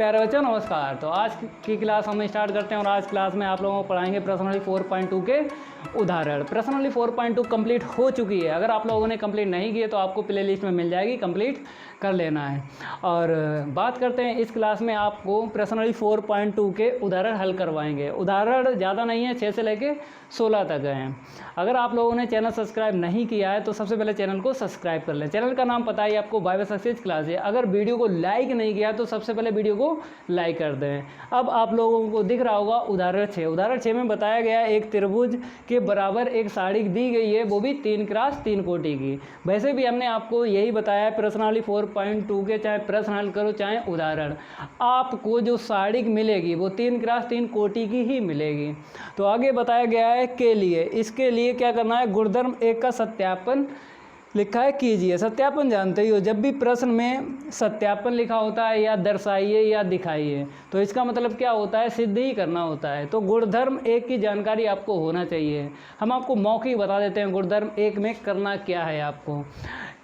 प्यारे बच्चों नमस्कार। तो आज की क्लास हम स्टार्ट करते हैं और आज क्लास में आप लोगों को पढ़ाएंगे प्रश्नावली 4.2 के उदाहरण। प्रश्नावली 4.2 कंप्लीट हो चुकी है। अगर आप लोगों ने कंप्लीट नहीं की है तो आपको प्ले लिस्ट में मिल जाएगी, कंप्लीट कर लेना है। और बात करते हैं इस क्लास में आपको प्रश्नावली 4.2 के उदाहरण हल करवाएंगे। उदाहरण ज़्यादा नहीं है, 6 से लेके 16 तक हैं। अगर आप लोगों ने चैनल सब्सक्राइब नहीं किया है तो सबसे पहले चैनल को सब्सक्राइब कर लें। चैनल का नाम पता है आपको, बाय सक्सेस क्लास है। अगर वीडियो को लाइक नहीं किया तो सबसे पहले वीडियो को लाइक कर दें। अब आप लोगों को दिख रहा होगा उदाहरण 6। उदाहरण 6 में बताया गया है एक त्रिभुज के बराबर एक साड़ी दी गई है, वो भी 3x3 कोटि की। वैसे भी हमने आपको यही बताया है प्रश्नावली 4.2 के चाहे प्रश्न हल करो चाहे उदाहरण, आपको जो साड़ी मिलेगी वो 3x3 कोटि की ही मिलेगी। तो आगे बताया गया है के लिए, इसके लिए क्या करना है, गुणधर्म 1 का सत्यापन लिखा है कीजिए। सत्यापन जानते ही हो, जब भी प्रश्न में सत्यापन लिखा होता है या दर्शाइए या दिखाइए तो इसका मतलब क्या होता है, सिद्ध ही करना होता है। तो गुणधर्म 1 की जानकारी आपको होना चाहिए। हम आपको मौखिक बता देते हैं गुणधर्म 1 में करना क्या है। आपको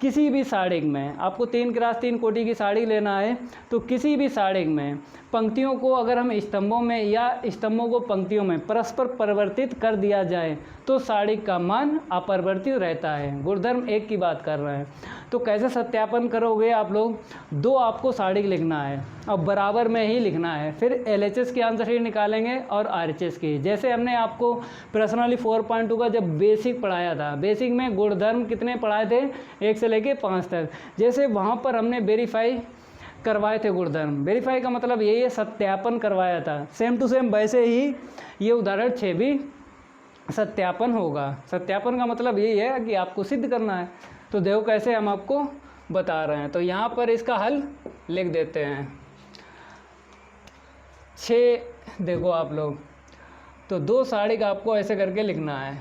किसी भी साड़ी में आपको 3x3 कोटि की साड़ी लेना है तो किसी भी साड़ी में पंक्तियों को अगर हम स्तंभों में या स्तंभों को पंक्तियों में परस्पर परिवर्तित कर दिया जाए तो साड़ी का मान अपरिवर्तित रहता है। गुणधर्म 1 की बात कर रहे हैं। तो कैसे सत्यापन करोगे आप लोग, 2 आपको साड़ी लिखना है और बराबर में ही लिखना है। फिर LHS की आंसर शीट निकालेंगे और RHS की। जैसे हमने आपको प्रश्नावली 4.2 का जब बेसिक पढ़ाया था, बेसिक में गुणधर्म कितने पढ़ाए थे, 1 से लेके 5 तक। जैसे वहाँ पर हमने वेरीफाई करवाए थे गुणधर्म, वेरीफाई का मतलब यही है सत्यापन करवाया था। सेम टू सेम वैसे ही ये उदाहरण 6 भी सत्यापन होगा। सत्यापन का मतलब यही है कि आपको सिद्ध करना है। तो देखो कैसे हम आपको बता रहे हैं। तो यहाँ पर इसका हल लिख देते हैं। 6 देखो आप लोग, तो 2 साड़ी का आपको ऐसे करके लिखना है।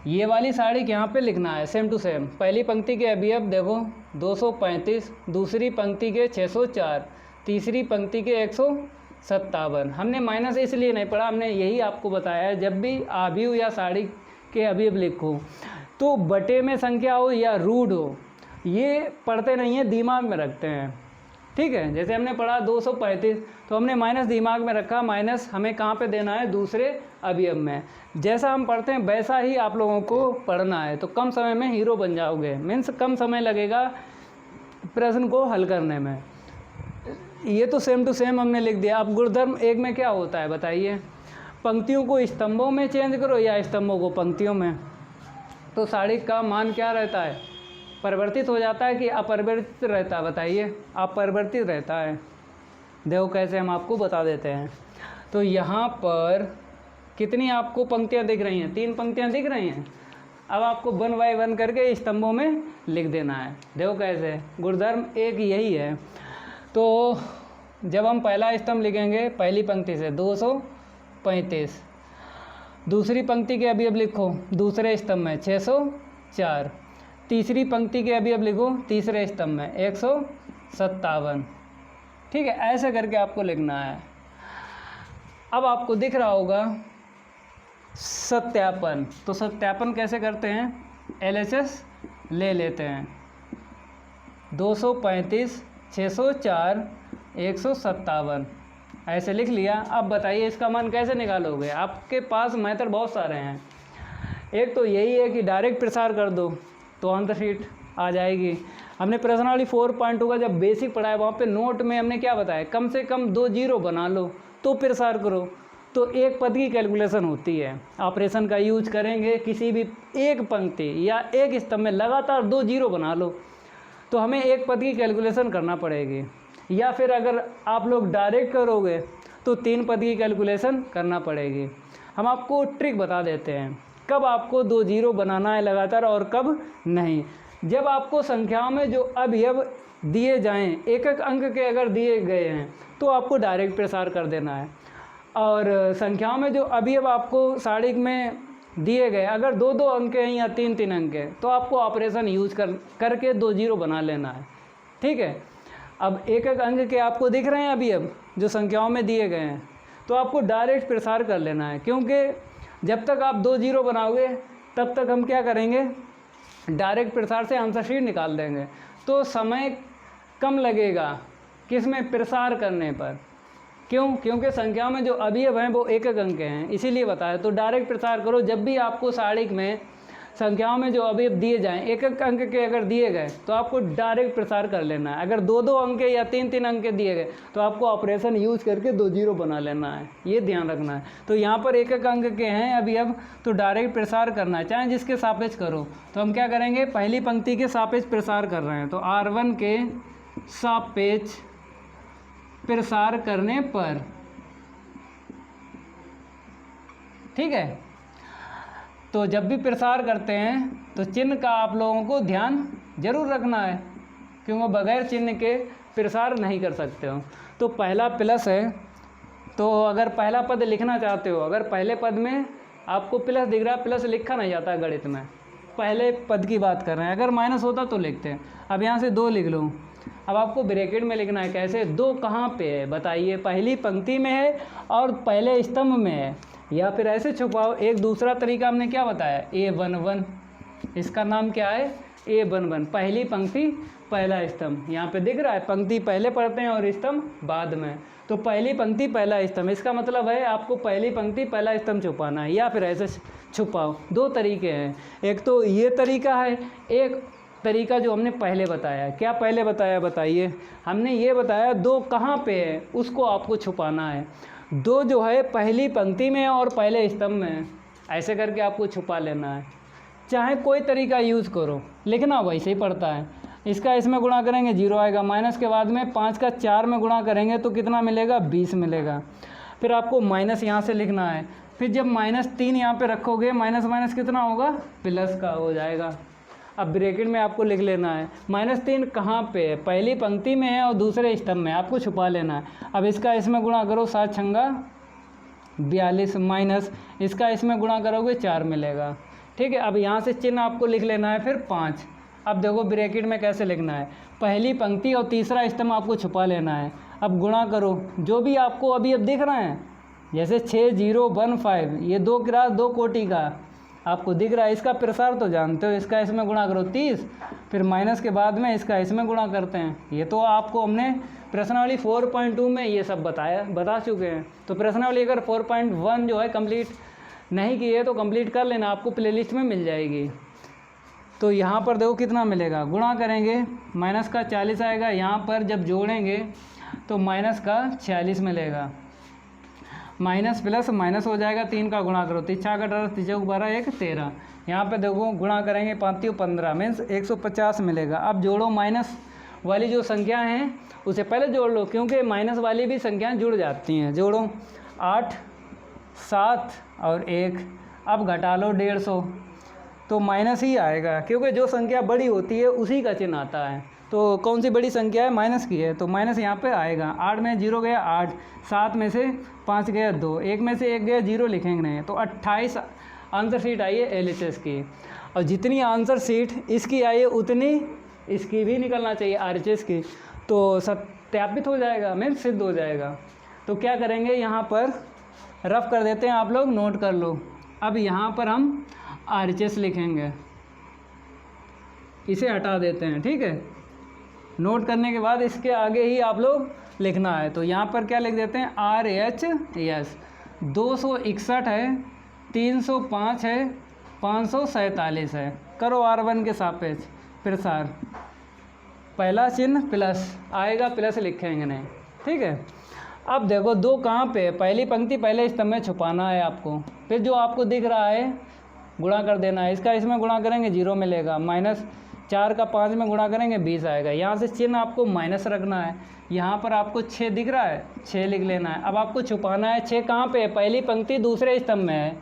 ये वाली साड़ी यहाँ पे लिखना है सेम टू सेम। पहली पंक्ति के अवयव देखो 235, दूसरी पंक्ति के 604, तीसरी पंक्ति के 157। हमने माइनस इसलिए नहीं पढ़ा, हमने यही आपको बताया है जब भी आव्यूह या साड़ी के अवयव लिखो तो बटे में संख्या हो या रूट हो, ये पढ़ते नहीं है, दिमाग में रखते हैं। ठीक है, जैसे हमने पढ़ा 235 तो हमने माइनस दिमाग में रखा, माइनस हमें कहाँ पे देना है, दूसरे अवयव में। जैसा हम पढ़ते हैं वैसा ही आप लोगों को पढ़ना है। तो कम समय में हीरो बन जाओगे, मीन्स कम समय लगेगा प्रश्न को हल करने में। ये तो सेम टू सेम हमने लिख दिया। अब गुणधर्म 1 में क्या होता है बताइए, पंक्तियों को स्तंभों में चेंज करो या स्तंभों को पंक्तियों में। तो साड़ी का मान क्या रहता है, परिवर्तित हो जाता है कि अपरिवर्तित रहता है, बताइए। अपरिवर्तित रहता है। देखो कैसे हम आपको बता देते हैं। तो यहाँ पर कितनी आपको पंक्तियाँ दिख रही हैं, 3 पंक्तियाँ दिख रही हैं। अब आपको 1 बाय 1 करके स्तंभों में लिख देना है। देखो कैसे, गुणधर्म 1 यही है। तो जब हम पहला स्तंभ लिखेंगे पहली पंक्ति से 235, दूसरी पंक्ति के अवयव लिखो दूसरे स्तंभ में 604, तीसरी पंक्ति के अवयव लिखो तीसरे स्तंभ में 157। ठीक है, ऐसे करके आपको लिखना है। अब आपको दिख रहा होगा सत्यापन। तो सत्यापन कैसे करते हैं, LHS ले लेते हैं। 235, 604, 157 ऐसे लिख लिया। अब बताइए इसका मान कैसे निकालोगे। आपके पास मेथड बहुत सारे हैं। एक तो यही है कि डायरेक्ट प्रसार कर दो तो आंसर शीट आ जाएगी। हमने प्रश्नावली 4.2 का जब बेसिक पढ़ाया वहाँ पे नोट में हमने क्या बताया, कम से कम 2 जीरो बना लो तो प्रसार करो। तो एक पद की कैलकुलेशन होती है, ऑपरेशन का यूज करेंगे। किसी भी एक पंक्ति या एक स्तंभ में लगातार 2 जीरो बना लो तो हमें एक पद की कैलकुलेशन करना पड़ेगी। या फिर अगर आप लोग डायरेक्ट करोगे तो 3 पद की कैलकुलेशन करना पड़ेगी। हम आपको ट्रिक बता देते हैं कब आपको 2 जीरो बनाना है लगातार और कब नहीं। जब आपको संख्याओं में जो अवयव दिए जाएं, एक एक अंक के अगर दिए गए हैं तो आपको डायरेक्ट प्रसार कर देना है। और संख्याओं में जो अवयव आपको साड़ी में दिए गए अगर 2-2 अंक हैं या 3-3 अंक हैं तो आपको ऑपरेशन यूज करके 2 जीरो बना लेना है। ठीक है, अब एक एक अंक के आपको दिख रहे हैं अवयव जो संख्याओं में दिए गए हैं तो आपको डायरेक्ट प्रसार कर लेना है। क्योंकि जब तक आप 2 जीरो बनाओगे तब तक हम क्या करेंगे, डायरेक्ट प्रसार से आंसर शीट निकाल देंगे। तो समय कम लगेगा किस में, प्रसार करने पर। क्यों? क्योंकि संख्याओं में जो अवयव हैं वो एक एक अंक के हैं, इसीलिए बताया। तो डायरेक्ट प्रसार करो। जब भी आपको सारणिक में संख्याओं में जो अवयव दिए जाएं, एक एक अंक के अगर दिए गए तो आपको डायरेक्ट प्रसार कर लेना है। अगर दो दो अंक या तीन तीन अंक के दिए गए तो आपको ऑपरेशन यूज करके 2 जीरो बना लेना है, ये ध्यान रखना है। तो यहाँ पर एक एक अंक के हैं अवयव, तो डायरेक्ट प्रसार करना है, चाहे जिसके सापेक्ष करो। तो हम क्या करेंगे, पहली पंक्ति के सापेक्ष प्रसार कर रहे हैं, तो R1 के सापेक्ष प्रसार करने पर, ठीक है। तो जब भी प्रसार करते हैं तो चिन्ह का आप लोगों को ध्यान जरूर रखना है, क्योंकि बगैर चिन्ह के प्रसार नहीं कर सकते हो। तो पहला प्लस है, तो अगर पहला पद लिखना चाहते हो, अगर पहले पद में आपको प्लस दिख रहा है, प्लस लिखा नहीं जाता है गणित में, पहले पद की बात कर रहे हैं। अगर माइनस होता तो लिखते हैं। अब यहाँ से 2 लिख लो। अब आपको ब्रैकेट में लिखना है। कैसे? 2 कहाँ पे है बताइए? पहली पंक्ति में है और पहले स्तंभ में है, या फिर ऐसे छुपाओ। एक दूसरा तरीका हमने क्या बताया, A11, इसका नाम क्या है, A11, पहली पंक्ति पहला स्तंभ। यहाँ पे दिख रहा है, पंक्ति पहले पढ़ते हैं और स्तंभ बाद में। तो पहली पंक्ति पहला स्तंभ, इसका मतलब है आपको पहली पंक्ति पहला स्तंभ छुपाना है, या फिर ऐसे छुपाओ। 2 तरीके हैं, एक तो ये तरीका है, एक तरीका जो हमने पहले बताया। क्या पहले बताया बताइए? हमने ये बताया 2 कहाँ पे है उसको आपको छुपाना है। 2 जो है पहली पंक्ति में और पहले स्तंभ में है, ऐसे करके आपको छुपा लेना है। चाहे कोई तरीका यूज़ करो, लिखना वैसे ही पड़ता है। इसका इसमें गुणा करेंगे 0 आएगा, माइनस के बाद में 5 का 4 में गुणा करेंगे तो कितना मिलेगा, 20 मिलेगा। फिर आपको माइनस यहाँ से लिखना है। फिर जब -3 यहाँ पे रखोगे, माइनस माइनस कितना होगा, प्लस का हो जाएगा। अब ब्रैकेट में आपको लिख लेना है। -3 कहाँ पे है, पहली पंक्ति में है और दूसरे स्तंभ में, आपको छुपा लेना है। अब इसका इसमें गुणा करो, 7 छंगा 42, माइनस इसका इसमें गुणा करोगे 4 मिलेगा, ठीक है। अब यहाँ से चिन्ह आपको लिख लेना है फिर 5। अब देखो ब्रैकेट में कैसे लिखना है, पहली पंक्ति और तीसरा स्तंभ आपको छुपा लेना है। अब गुणा करो, जो भी आपको अभी अब दिख रहे हैं, जैसे 6015, ये 2 क्रास 2 कोटि का आपको दिख रहा है, इसका प्रसार तो जानते हो। इसका इसमें गुणा करो 30, फिर माइनस के बाद में इसका इसमें गुणा करते हैं। ये तो आपको हमने प्रश्नावली 4.2 में ये सब बता चुके हैं। तो प्रश्नावली अगर 4.1 जो है कंप्लीट नहीं की है तो कंप्लीट कर लेना, आपको प्लेलिस्ट में मिल जाएगी। तो यहाँ पर देखो कितना मिलेगा, गुणा करेंगे माइनस का 40 आएगा, यहाँ पर जब जोड़ेंगे तो माइनस का 46 मिलेगा। माइनस प्लस माइनस हो जाएगा, 3 का गुणा करो, 3 का 18, 3 चौक 12, 1 13। यहाँ पे देखो गुणा करेंगे 5 15 मीन्स 150 मिलेगा। अब जोड़ो, माइनस वाली जो संख्या हैं उसे पहले जोड़ लो, क्योंकि माइनस वाली भी संख्याएं जुड़ जाती हैं। जोड़ो 8 7 और 1, अब घटा लो 150, तो माइनस ही आएगा, क्योंकि जो संख्या बड़ी होती है उसी का चिन्ह आता है। तो कौन सी बड़ी संख्या है, माइनस की है, तो माइनस यहाँ पे आएगा। 8 में 0 गया 8, 7 में से 5 गया 2, 1 में से 1 गया 0 लिखेंगे नहीं। तो 28 आंसर शीट आई है LHS की, और जितनी आंसर शीट इसकी आई है उतनी इसकी भी निकलना चाहिए RHS की, तो सत्यापित हो जाएगा, मीन सिद्ध हो जाएगा। तो क्या करेंगे, यहाँ पर रफ कर देते हैं, आप लोग नोट कर लो। अब यहाँ पर हम RHS लिखेंगे, इसे हटा देते हैं, ठीक है। नोट करने के बाद इसके आगे ही आप लोग लिखना है। तो यहाँ पर क्या लिख देते हैं, RHS 261 है, 305 है, 547 है। करो R1 के सापेक्ष प्रसार, पहला चिन्ह प्लस आएगा, प्लस लिखेंगे नहीं, ठीक है। अब देखो 2 कहाँ पे है, पहली पंक्ति पहले स्तंभ में छुपाना है आपको। फिर जो आपको दिख रहा है गुणा कर देना है, इसका इसमें गुणा करेंगे 0 मिलेगा, माइनस 4 का 5 में गुणा करेंगे 20 आएगा। यहाँ से चिन्ह आपको माइनस रखना है। यहाँ पर आपको 6 दिख रहा है, 6 लिख लेना है। अब आपको छुपाना है, 6 कहाँ पे है, पहली पंक्ति दूसरे स्तंभ में है,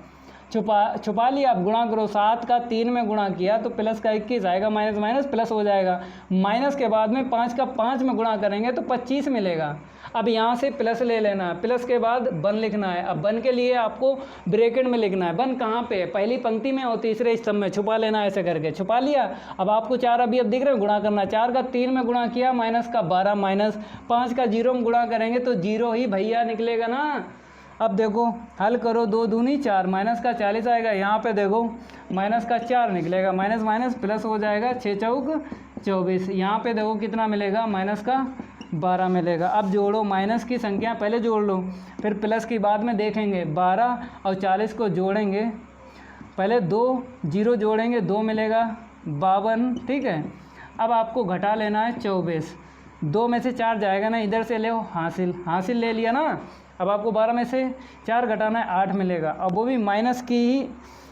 छुपा लिया। आप गुणा करो, 7 का 3 में गुणा किया तो प्लस का 21 आएगा, माइनस माइनस प्लस हो जाएगा। माइनस के बाद में 5 का 5 में गुणा करेंगे तो 25 मिलेगा। अब यहाँ से प्लस ले लेना है, प्लस के बाद बन लिखना है। अब बन के लिए आपको ब्रैकेट में लिखना है। बन कहाँ पे है, पहली पंक्ति में और तीसरे स्तंभ में, छुपा लेना है ऐसे करके। छुपा लिया। अब आपको 4 अभी अब दिख रहे हैं, गुणा करना। 4 का 3 में गुणा किया, माइनस का 12, माइनस 5 का 0 में गुणा करेंगे तो 0 ही भैया निकलेगा ना। अब देखो हल करो, 2 दूनी 4, माइनस का 40 आएगा। यहाँ पे देखो माइनस का 4 निकलेगा, माइनस माइनस प्लस हो जाएगा, 6 चौक 24। यहाँ पे देखो कितना मिलेगा, माइनस का 12 मिलेगा। अब जोड़ो, माइनस की संख्या पहले जोड़ लो, फिर प्लस की बाद में देखेंगे। 12 और 40 को जोड़ेंगे, पहले 2 जीरो जोड़ेंगे, 2 मिलेगा 52, ठीक है। अब आपको घटा लेना है 24, 2 में से 4 जाएगा ना, इधर से ले हासिल ले लिया ना। अब आपको 12 में से 4 घटाना है, 8 मिलेगा। अब वो भी माइनस की ही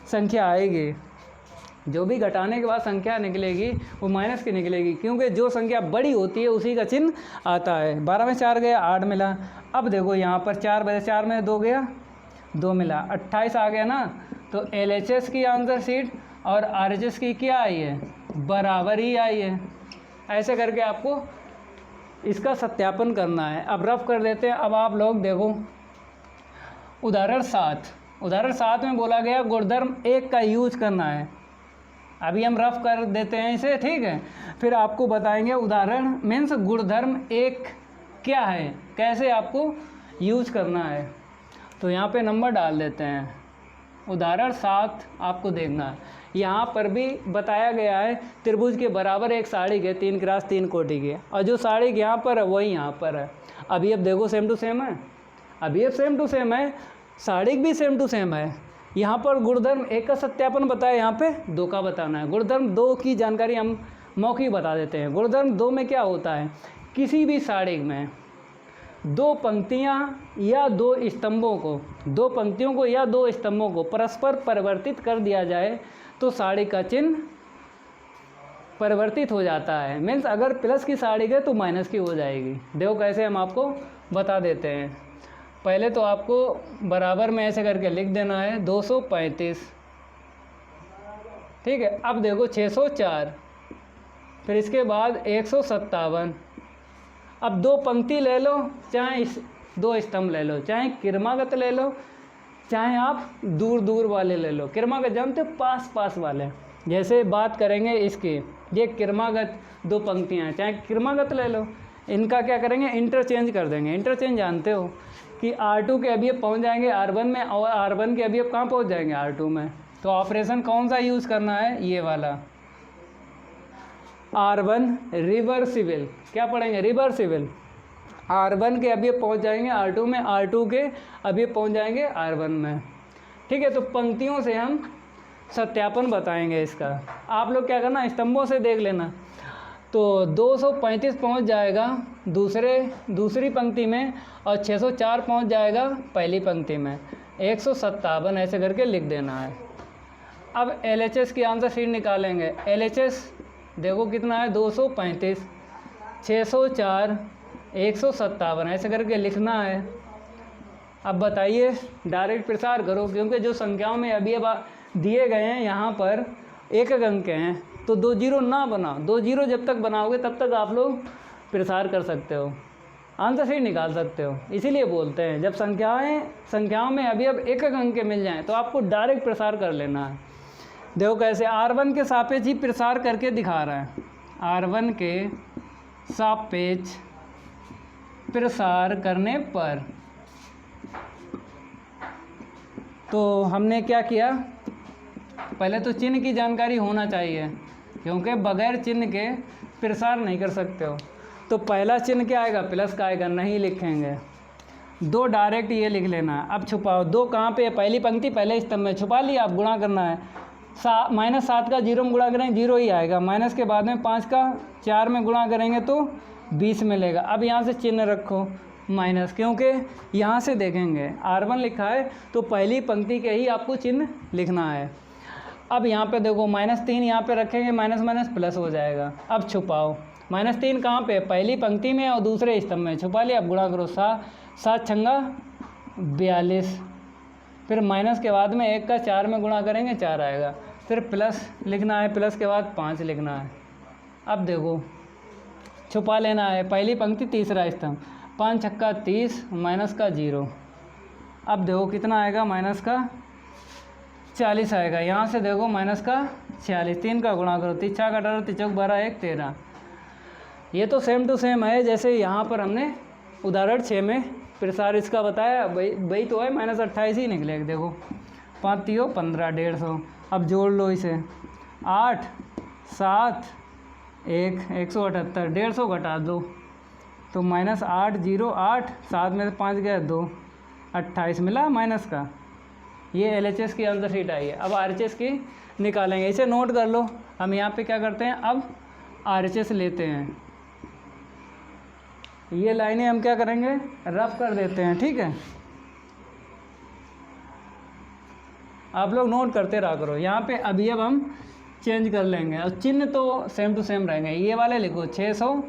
संख्या आएगी, जो भी घटाने के बाद संख्या निकलेगी वो माइनस की निकलेगी, क्योंकि जो संख्या बड़ी होती है उसी का चिन्ह आता है। 12 में 4 गया, 8 मिला। अब देखो यहाँ पर 4 बजे 4 में 2 गया, 2 मिला, 28 आ गया ना। तो LHS की आंसर शीट और RHS की क्या आई है, बराबर ही आई है। ऐसे करके आपको इसका सत्यापन करना है। अब रफ कर देते हैं। अब आप लोग देखो उदाहरण 7 में बोला गया गुणधर्म 1 का यूज करना है। अभी हम रफ कर देते हैं इसे, ठीक है। फिर आपको बताएंगे उदाहरण मीन्स गुणधर्म 1 क्या है, कैसे आपको यूज करना है। तो यहाँ पे नंबर डाल देते हैं। उदाहरण 7 आपको देखना है। यहाँ पर भी बताया गया है त्रिभुज के बराबर एक साड़ी के 3 क्रॉस 3 कोटि के, और जो साड़ी यहाँ पर है वही यहाँ पर है। अभी अब देखो सेम टू सेम है, अभी अब सेम टू सेम है, साड़ी भी सेम टू सेम है। यहाँ पर गुणधर्म 1 का सत्यापन बताया, यहाँ पे 2 का बताना है। गुणधर्म 2 की जानकारी हम मौखिक बता देते हैं। गुणधर्म 2 में क्या होता है, किसी भी साड़ी में 2 पंक्तियाँ या 2 स्तंभों को, 2 पंक्तियों को या 2 स्तंभों को परस्पर परिवर्तित कर दिया जाए तो साड़ी का चिन्ह परिवर्तित हो जाता है। मीन्स अगर प्लस की साड़ी गए तो माइनस की हो जाएगी। देखो कैसे हम आपको बता देते हैं। पहले तो आपको बराबर में ऐसे करके लिख देना है 235, ठीक है। अब देखो 604, फिर इसके बाद 157। अब 2 पंक्ति ले लो, चाहे 2 स्तंभ ले लो, चाहे क्रमागत ले लो, चाहे आप दूर दूर वाले ले लो। क्रमागत जानते हो, पास पास वाले। जैसे बात करेंगे इसकी, ये क्रमागत 2 पंक्तियाँ, चाहे क्रमागत ले लो, इनका क्या करेंगे, इंटरचेंज कर देंगे। इंटरचेंज जानते हो कि R2 के अवयव पहुँच जाएंगे R1 में, और R1 के अवयव कहाँ पहुँच जाएंगे, R2 में। तो ऑपरेशन कौन सा यूज़ करना है, ये वाला R1 रिवर्सिबल। क्या पढ़ेंगे, रिवर्सिबल। R1 के अवयव पहुँच जाएंगे R2 में, R2 के अवयव पहुँच जाएंगे R1 में, ठीक है। तो पंक्तियों से हम सत्यापन बताएंगे इसका। आप लोग क्या करना, स्तंभों से देख लेना। तो 235 पहुँच जाएगा दूसरी पंक्ति में, और 604 पहुँच जाएगा पहली पंक्ति में, 157 ऐसे करके लिख देना है। अब LHS की आंसर शीट निकालेंगे। LHS देखो कितना है, 235, 604, 157 ऐसे करके लिखना है। अब बताइए, डायरेक्ट प्रसार करो, क्योंकि जो संख्याओं में अभी अब दिए गए हैं यहाँ पर एक अंक के हैं, तो 2 जीरो ना बनाओ। 2 जीरो जब तक बनाओगे तब तक आप लोग प्रसार कर सकते हो, आंसर शीट निकाल सकते हो। इसीलिए बोलते हैं जब संख्याओं में अभी अब एक अंक के मिल जाएं तो आपको डायरेक्ट प्रसार कर लेना है। देखो कैसे, R1 के सापेक्ष ही प्रसार करके दिखा रहा है। R1 के सापेक्ष प्रसार करने पर तो हमने क्या किया, पहले तो चिन्ह की जानकारी होना चाहिए, क्योंकि बगैर चिन्ह के प्रसार नहीं कर सकते हो। तो पहला चिन्ह क्या आएगा, प्लस का आएगा, नहीं लिखेंगे। 2 डायरेक्ट ये लिख लेना। अब छुपाओ, 2 कहाँ पे है, पहली पंक्ति पहले स्तंभ में, छुपा लिया। अब गुणा करना है, -7 का 0 में गुणा करेंगे 0 ही आएगा, माइनस के बाद में 5 का 4 में गुणा करेंगे तो 20 मिलेगा। अब यहाँ से चिन्ह रखो माइनस, क्योंकि यहाँ से देखेंगे R1 लिखा है तो पहली पंक्ति के ही आपको चिन्ह लिखना है। अब यहाँ पे देखो -3 यहाँ पे रखेंगे, माइनस माइनस प्लस हो जाएगा। अब छुपाओ, -3 कहाँ पे, पहली पंक्ति में और दूसरे स्तंभ में, छुपा लिया। अब गुणा करो, 7 छंगा 42, फिर माइनस के बाद में 1 का 4 में गुणा करेंगे 4 आएगा, फिर प्लस लिखना है, प्लस के बाद 5 लिखना है। अब देखो छुपा लेना है, पहली पंक्ति तीसरा स्तंभ, 5 छक्का 30, माइनस का 0। अब देखो कितना आएगा, माइनस का 40 आएगा। यहाँ से देखो माइनस का 46, 3 का गुणा करो, 3 का 18, 3 चौक 12, 1 13। ये तो सेम टू सेम है जैसे यहाँ पर हमने उदाहरण 6 में प्रसार इसका बताया, वही तो है, -28 ही निकलेगा। देखो 5 3 15, 150। अब जोड़ लो इसे, 8 7 1 178, 150 घटा दो, तो -808, 7 में से 5 गया 2, 28 मिला माइनस का। ये LHS की आंसर शीट आई है। अब RHS की निकालेंगे, इसे नोट कर लो। हम यहाँ पे क्या करते हैं, अब RHS लेते हैं। ये लाइनें हम क्या करेंगे, रफ कर देते हैं, ठीक है। आप लोग नोट करते रहा करो। यहाँ पे अभी अब हम चेंज कर लेंगे और चिन्ह तो सेम टू सेम रहेंगे। ये वाले लिखो 600,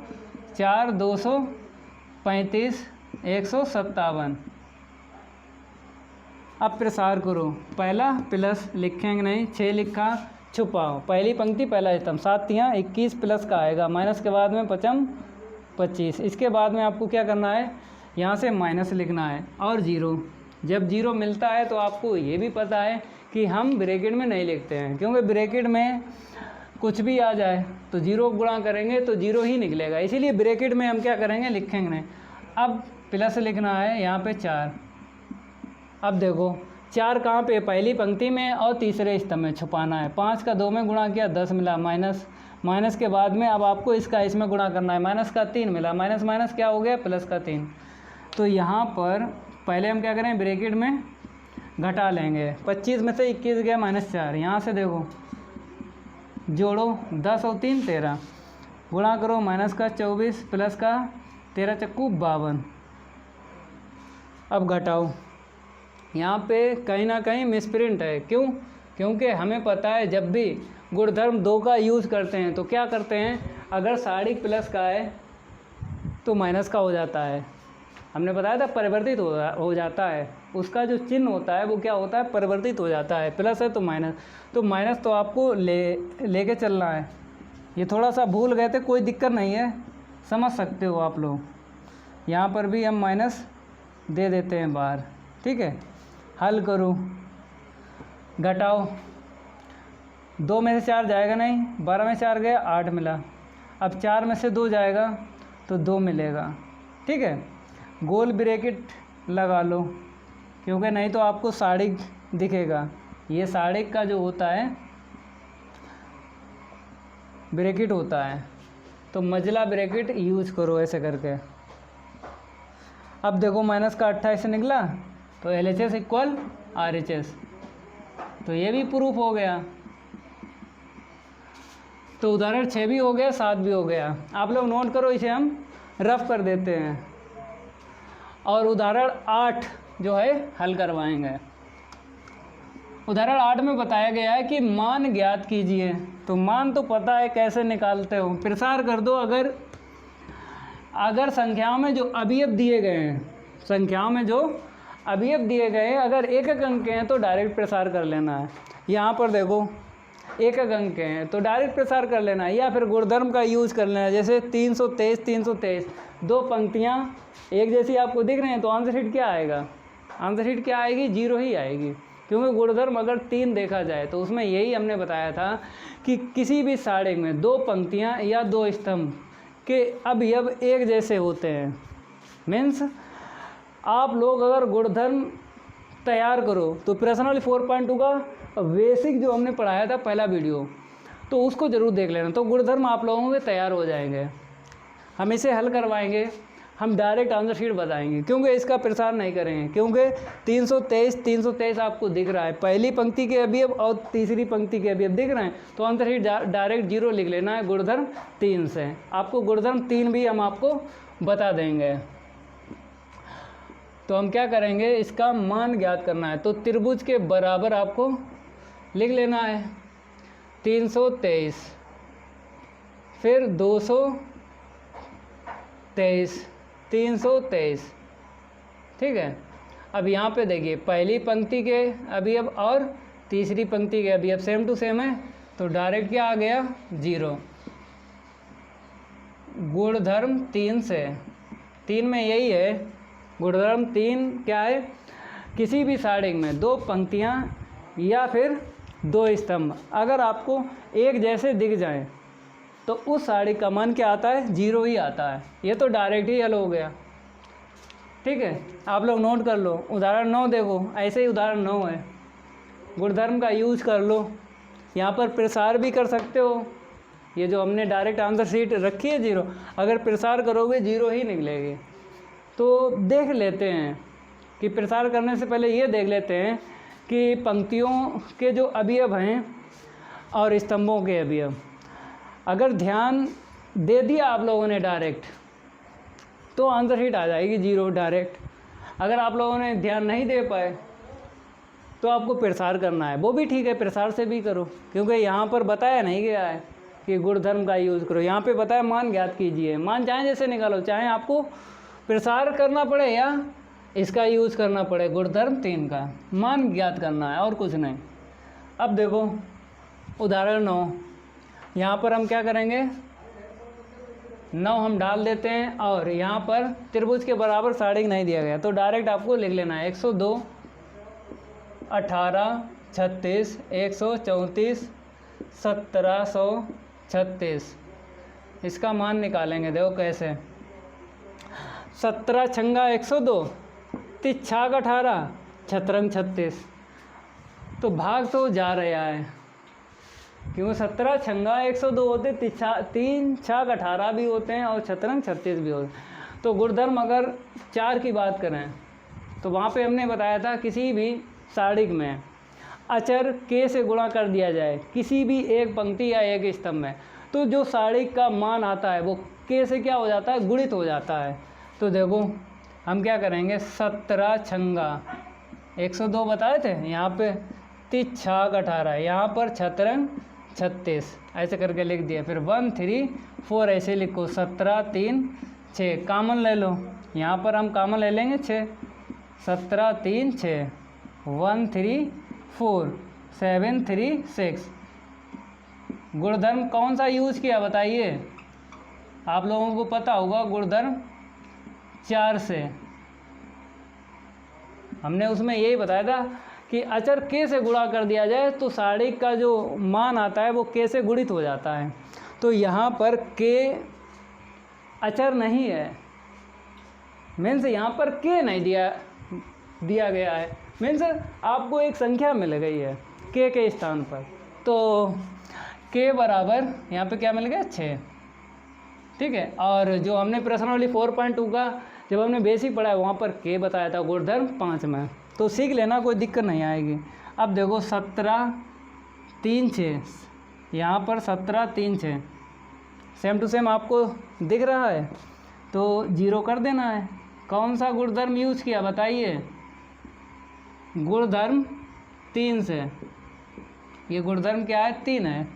4, 235, 157। अब प्रसार करो, पहला प्लस लिखेंगे नहीं, 6 लिखा, छुपाओ, पहली पंक्ति पहला स्तंभ, 7 यहाँ 21 प्लस का आएगा, माइनस के बाद में 25। इसके बाद में आपको क्या करना है, यहाँ से माइनस लिखना है और 0। जब 0 मिलता है तो आपको ये भी पता है कि हम ब्रैकेट में नहीं लिखते हैं, क्योंकि ब्रैकेट में कुछ भी आ जाए तो 0 गुणा करेंगे तो 0 ही निकलेगा, इसीलिए ब्रैकेट में हम क्या करेंगे, लिखेंगे नहीं। अब प्लस लिखना है यहाँ पे 4। अब देखो 4 कहाँ पे, पहली पंक्ति में और तीसरे स्तंभ में छुपाना है। 5 का 2 में गुणा किया 10 मिला, माइनस के बाद में अब आपको इसका इसमें गुणा करना है, माइनस का 3 मिला, माइनस माइनस क्या हो गया, प्लस का 3। तो यहाँ पर पहले हम क्या करें, ब्रैकेट में घटा लेंगे। 25 में से 21 गया -4, यहाँ से देखो जोड़ो 10 और 3 13, गुणा करो माइनस का 24 प्लस का 13 चक्कू 52। अब घटाओ, यहाँ पे कहीं ना कहीं मिसप्रिंट है, क्यों, क्योंकि हमें पता है जब भी गुणधर्म 2 का यूज़ करते हैं तो क्या करते हैं, अगर साड़िक प्लस का है तो माइनस का हो जाता है। हमने बताया था परिवर्तित हो जाता है, उसका जो चिन्ह होता है वो क्या होता है, परिवर्तित हो जाता है। प्लस है तो माइनस तो आपको लेके चलना है। ये थोड़ा सा भूल गए थे, कोई दिक्कत नहीं है, समझ सकते हो आप लोग। यहाँ पर भी हम माइनस दे देते हैं बाहर, ठीक है। हल करो, घटाओ, 2 में से 4 जाएगा नहीं, 12 में 4 गया 8 मिला। अब 4 में से 2 जाएगा तो 2 मिलेगा, ठीक है। गोल ब्रैकेट लगा लो, क्योंकि नहीं तो आपको साड़िक दिखेगा। ये साड़िक का जो होता है ब्रैकेट होता है, तो मजला ब्रैकेट यूज करो ऐसे करके। अब देखो माइनस का 28 से निकला तो LHS इक्वल RHS, तो ये भी प्रूफ हो गया। तो उदाहरण 6 भी हो गया, 7 भी हो गया। आप लोग नोट करो, इसे हम रफ कर देते हैं और उदाहरण 8 जो है हल करवाएंगे। उदाहरण 8 में बताया गया है कि मान ज्ञात कीजिए। तो मान तो पता है कैसे निकालते हो, प्रसार कर दो। अगर संख्याओं में जो अवयव दिए गए हैं, संख्याओं में जो अवयव दिए गए हैं, अगर एक एक अंक के हैं तो डायरेक्ट प्रसार कर लेना है। यहाँ पर देखो एक एक अंक के हैं तो डायरेक्ट प्रसार कर लेना है, या फिर गुणधर्म का यूज़ कर लेना है। जैसे 323 2 पंक्तियाँ एक जैसी आपको दिख रही हैं तो आंसर शीट क्या आएगा, आंसर शीट क्या आएगी, 0 ही आएगी। क्योंकि गुणधर्म अगर 3 देखा जाए तो उसमें यही हमने बताया था कि किसी भी साड़िक में 2 पंक्तियाँ या 2 स्तंभ के अवयव एक जैसे होते हैं। मीन्स आप लोग अगर गुणधर्म तैयार करो तो प्रश्नावली 4.2 का बेसिक जो हमने पढ़ाया था पहला वीडियो, तो उसको ज़रूर देख लेना, तो गुणधर्म आप लोगों के तैयार हो जाएंगे। हम इसे हल करवाएंगे, हम डायरेक्ट आंसर शीट बताएंगे, क्योंकि इसका प्रसार नहीं करेंगे। क्योंकि 323 आपको दिख रहा है, पहली पंक्ति के अवयव और तीसरी पंक्ति के अवयव दिख रहे हैं, तो आंसर शीट डायरेक्ट 0 लिख लेना है गुणधर्म 3 से। आपको गुणधर्म 3 भी हम आपको बता देंगे। तो हम क्या करेंगे, इसका मान ज्ञात करना है। तो त्रिभुज के बराबर आपको लिख लेना है 323, फिर 223, 323, ठीक है। अब यहाँ पे देखिए पहली पंक्ति के अवयव और तीसरी पंक्ति के अवयव सेम टू सेम है, तो डायरेक्ट क्या आ गया 0। गुणधर्म 3 से, 3 में यही है, गुणधर्म 3 क्या है, किसी भी साड़िक में 2 पंक्तियाँ या फिर 2 स्तंभ अगर आपको एक जैसे दिख जाएं तो उस साड़िक का मान क्या आता है, 0 ही आता है। ये तो डायरेक्ट ही हल हो गया, ठीक है। आप लोग नोट कर लो। उदाहरण 9 देखो, ऐसे ही उदाहरण 9 है, गुणधर्म का यूज कर लो। यहाँ पर प्रसार भी कर सकते हो ये जो हमने डायरेक्ट आंसर शीट रखी है 0, अगर प्रसार करोगे 0 ही निकलेगी। तो देख लेते हैं कि प्रसार करने से पहले ये देख लेते हैं कि पंक्तियों के जो अवयव हैं और स्तंभों के अवयव, अगर ध्यान दे दिया आप लोगों ने डायरेक्ट तो आंसर शीट आ जाएगी 0 डायरेक्ट। अगर आप लोगों ने ध्यान नहीं दे पाए तो आपको प्रसार करना है, वो भी ठीक है, प्रसार से भी करो, क्योंकि यहाँ पर बताया नहीं गया है कि गुणधर्म का यूज़ करो। यहाँ पे बताया मान ज्ञात कीजिए, मान चाहे जैसे निकालो, चाहे आपको प्रसार करना पड़े या इसका यूज़ करना पड़े, गुणधर्म 3 का मान ज्ञात करना है और कुछ नहीं। अब देखो उदाहरण 9, यहाँ पर हम क्या करेंगे, 9 हम डाल देते हैं और यहाँ पर त्रिभुज के बराबर साड़िक नहीं दिया गया तो डायरेक्ट आपको लिख लेना है 102, 18, 36, 134, 1736। इसका मान निकालेंगे, देखो कैसे। 17 छंगा 102, 3 छाक 18, छतरंग 36। तो भाग तो जा रहा है, क्योंकि 17 छंगा 102 होते, 3 छाक 18 भी होते हैं और छतरंग 36 भी होते हैं। तो गुणधर्म अगर 4 की बात करें तो वहाँ पे हमने बताया था किसी भी साड़िक में अचर के से गुणा कर दिया जाए किसी भी एक पंक्ति या एक स्तंभ में, तो जो साड़िक का मान आता है वो के से क्या हो जाता है, गुणित हो जाता है। तो देखो हम क्या करेंगे, 17 छंगा 102 बताए थे, यहाँ पे 3 छाक 18, यहाँ पर छतरंग 36, ऐसे करके लिख दिया। फिर 1 3 4 ऐसे लिखो, 17 3 6 कामन ले लो, यहाँ पर हम कामन ले लेंगे 6, 17 3 6, 1 3 4 7 3 6। गुणधर्म कौन सा यूज़ किया बताइए, आप लोगों को पता होगा, गुणधर्म 4 से हमने उसमें यही बताया था कि अचर के से गुणा कर दिया जाए तो साड़िक का जो मान आता है वो के से गुणित हो जाता है। तो यहाँ पर के अचर नहीं है, मीन्स यहाँ पर के नहीं दिया गया है, मीन्स आपको एक संख्या मिल गई है के स्थान पर। तो के बराबर यहाँ पे क्या मिल गया, 6, ठीक है। और जो हमने प्रश्नावली 4.2 का जब हमने बेसिक पढ़ा है वहाँ पर के बताया था गुणधर्म 5 में, तो सीख लेना, कोई दिक्कत नहीं आएगी। अब देखो 17 3 6, यहाँ पर 17 3 6 सेम टू सेम आपको दिख रहा है, तो 0 कर देना है। कौन सा गुणधर्म यूज़ किया बताइए, गुणधर्म 3 से। ये गुणधर्म क्या है, 3 है।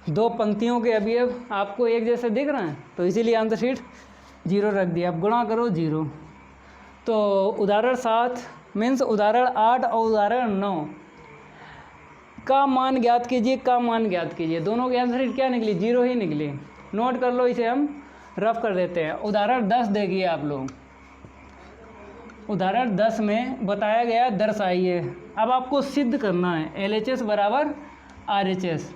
2 पंक्तियों के अवयव आपको एक जैसे दिख रहे हैं तो इसीलिए आंसर शीट 0 रख दिया। अब गुणा करो 0, तो उदाहरण 7 मीन्स उदाहरण 8 और उदाहरण 9 का मान ज्ञात कीजिए, का मान ज्ञात कीजिए। दोनों की आंसर शीट क्या निकली, 0 ही निकली। नोट कर लो, इसे हम रफ कर देते हैं। उदाहरण 10 देखिए आप लोग, उदाहरण 10 में बताया गया दर्शाइए। अब आपको सिद्ध करना है LHS बराबर RHS।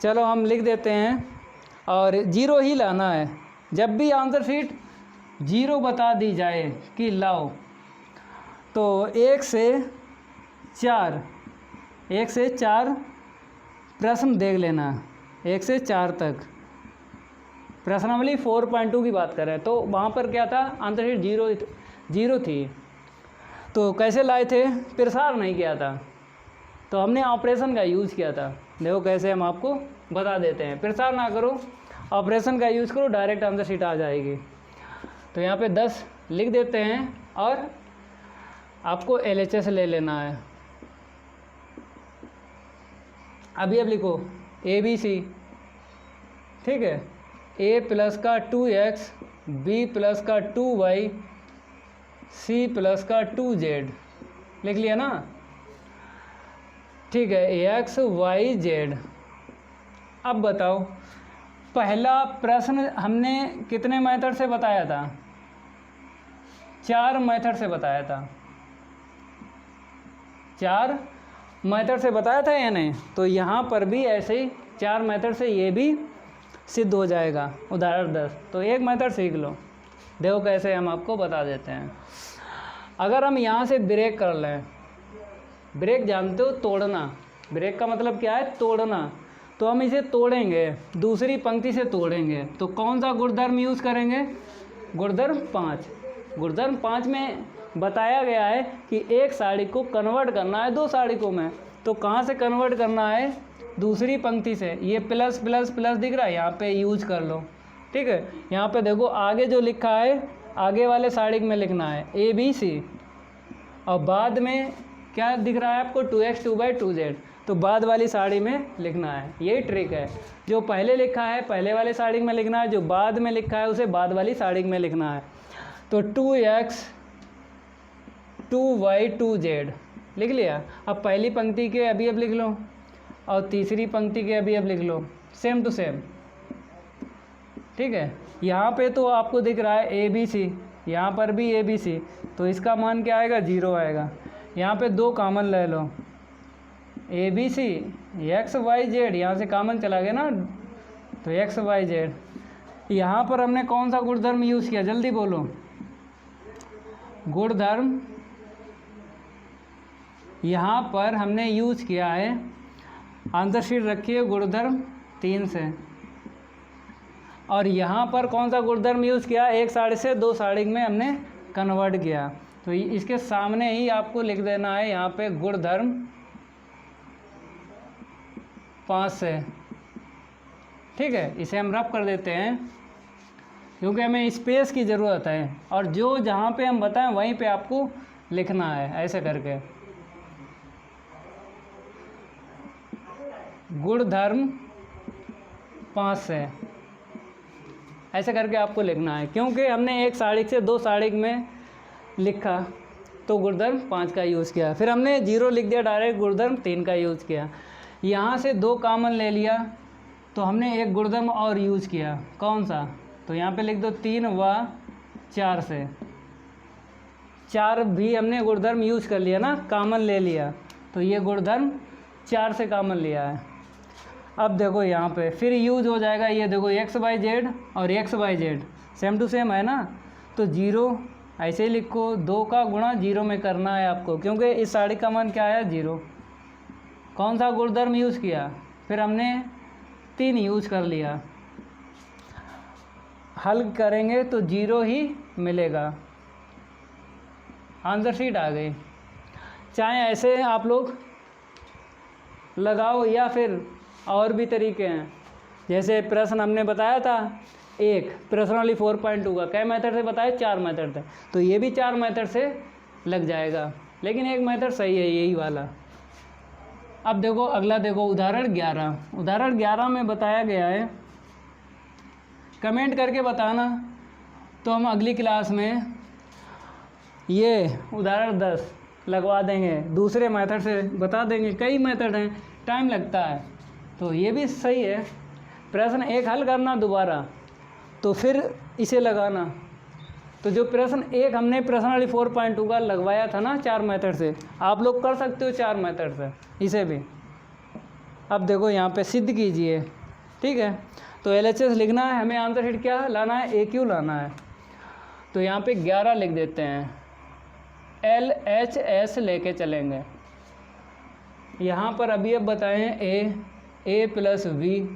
चलो हम लिख देते हैं और 0 ही लाना है। जब भी आंसर शीट 0 बता दी जाए कि लाओ, तो 1 से 4 प्रश्न देख लेना, 1 से 4 तक। प्रश्नावली 4.2 की बात करें तो वहाँ पर क्या था, आंसर शीट 0 थी। तो कैसे लाए थे, प्रसार नहीं किया था, तो हमने ऑपरेशन का यूज़ किया था। देखो कैसे हम आपको बता देते हैं, प्रसार ना करो, ऑपरेशन का यूज़ करो, डायरेक्ट आंसर शीट आ जाएगी। तो यहाँ पे 10 लिख देते हैं और आपको LHS ले लेना है। अभी अब लिखो ABC, ठीक है, A प्लस का 2x, B प्लस का 2y, C प्लस का 2z लिख लिया ना, ठीक है, x y z। अब बताओ, पहला प्रश्न हमने कितने मेथड से बताया था, 4 मेथड से बताया था, 4 मेथड से बताया था या नहीं। तो यहाँ पर भी ऐसे ही 4 मेथड से ये भी सिद्ध हो जाएगा। उदाहरण 10, तो एक मेथड सीख लो, देखो कैसे हम आपको बता देते हैं। अगर हम यहाँ से ब्रेक कर लें, ब्रेक जानते हो, तोड़ना, ब्रेक का मतलब क्या है, तोड़ना। तो हम इसे तोड़ेंगे, दूसरी पंक्ति से तोड़ेंगे। तो कौन सा गुणधर्म यूज़ करेंगे? गुणधर्म 5। गुणधर्म 5 में बताया गया है कि एक साड़ी को कन्वर्ट करना है 2 साड़िकों में। तो कहाँ से कन्वर्ट करना है? दूसरी पंक्ति से। ये प्लस प्लस प्लस दिख रहा है, यहाँ पे यूज कर लो, ठीक है। यहाँ पे देखो आगे जो लिखा है, आगे वाले साड़िक में लिखना है ABC, और बाद में क्या दिख रहा है आपको? 2x 2/2z, तो बाद वाली साड़ी में लिखना है। यही ट्रिक है, जो पहले लिखा है पहले वाले साड़िक में लिखना है, जो बाद में लिखा है उसे बाद वाली साड़िक में लिखना है। तो 2x 2y 2z लिख लिया। अब पहली पंक्ति के अभी अब लिख लो और तीसरी पंक्ति के अभी अब लिख लो, सेम टू सेम, ठीक है। यहाँ पे तो आपको दिख रहा है ABC, यहाँ पर भी ABC, तो इसका मान क्या आएगा? 0 आएगा। यहाँ पे 2 कॉमन ले लो, ABC x y z, यहाँ से कॉमन चला गया ना, तो x y z। यहाँ पर हमने कौन सा गुणधर्म यूज़ किया? जल्दी बोलो। गुणधर्म यहाँ पर हमने यूज़ किया है, आंसर शीट रखिए, गुणधर्म 3 से। और यहाँ पर कौन सा गुणधर्म यूज़ किया? एक साड़ी से 2 साड़ी में हमने कन्वर्ट किया। तो इसके सामने ही आपको लिख देना है यहाँ पे गुणधर्म 5 से, ठीक है। इसे हम रफ कर देते हैं क्योंकि हमें स्पेस की ज़रूरत है, और जो जहाँ पे हम बताएं वहीं पे आपको लिखना है, ऐसे करके। गुणधर्म 5 से ऐसे करके आपको लिखना है, क्योंकि हमने एक साड़िक से 2 साड़िक में लिखा तो गुणधर्म 5 का यूज़ किया। फिर हमने 0 लिख दिया डायरेक्ट, गुणधर्म 3 का यूज़ किया। यहाँ से 2 कॉमन ले लिया तो हमने एक गुणधर्म और यूज़ किया, कौन सा? तो यहाँ पे लिख दो 3 व 4 से। 4 भी हमने गुणधर्म यूज़ कर लिया ना, कॉमन ले लिया, तो ये गुणधर्म 4 से कॉमन लिया है। अब देखो यहाँ पे फिर यूज़ हो जाएगा, ये देखो x y z और x y z same to same है ना, तो 0 ऐसे ही लिखो, 2 का गुणा 0 में करना है आपको, क्योंकि इस साड़ी का मान क्या है? 0। कौन सा गुणधर्म यूज़ किया? फिर हमने 3 यूज़ कर लिया। हल करेंगे तो 0 ही मिलेगा। आंसर शीट आ गई। चाहे ऐसे आप लोग लगाओ या फिर और भी तरीके हैं, जैसे प्रश्न हमने बताया था एक प्रश्नावली 4.2 का कै मेथड से बताया? 4 मेथड थे, तो ये भी 4 मेथड से लग जाएगा, लेकिन एक मेथड सही है यही वाला। अब देखो अगला, देखो उदाहरण 11। उदाहरण 11 में बताया गया है, कमेंट करके बताना, तो हम अगली क्लास में ये उदाहरण 10 लगवा देंगे, दूसरे मेथड से बता देंगे। कई मेथड हैं, टाइम लगता है, तो ये भी सही है। प्रश्न एक हल करना दोबारा, तो फिर इसे लगाना। तो जो प्रश्न एक हमने प्रश्नावली 4.2 का लगवाया था ना 4 मेथड से, आप लोग कर सकते हो 4 मेथड से इसे भी। अब देखो यहाँ पे सिद्ध कीजिए, ठीक है। तो LHS लिखना है हमें, आंसर शीट क्या लाना है? AQ लाना है। तो यहाँ पे 11 लिख देते हैं, LHS लेके चलेंगे। यहाँ पर अभी अब बताएं A प्लस V,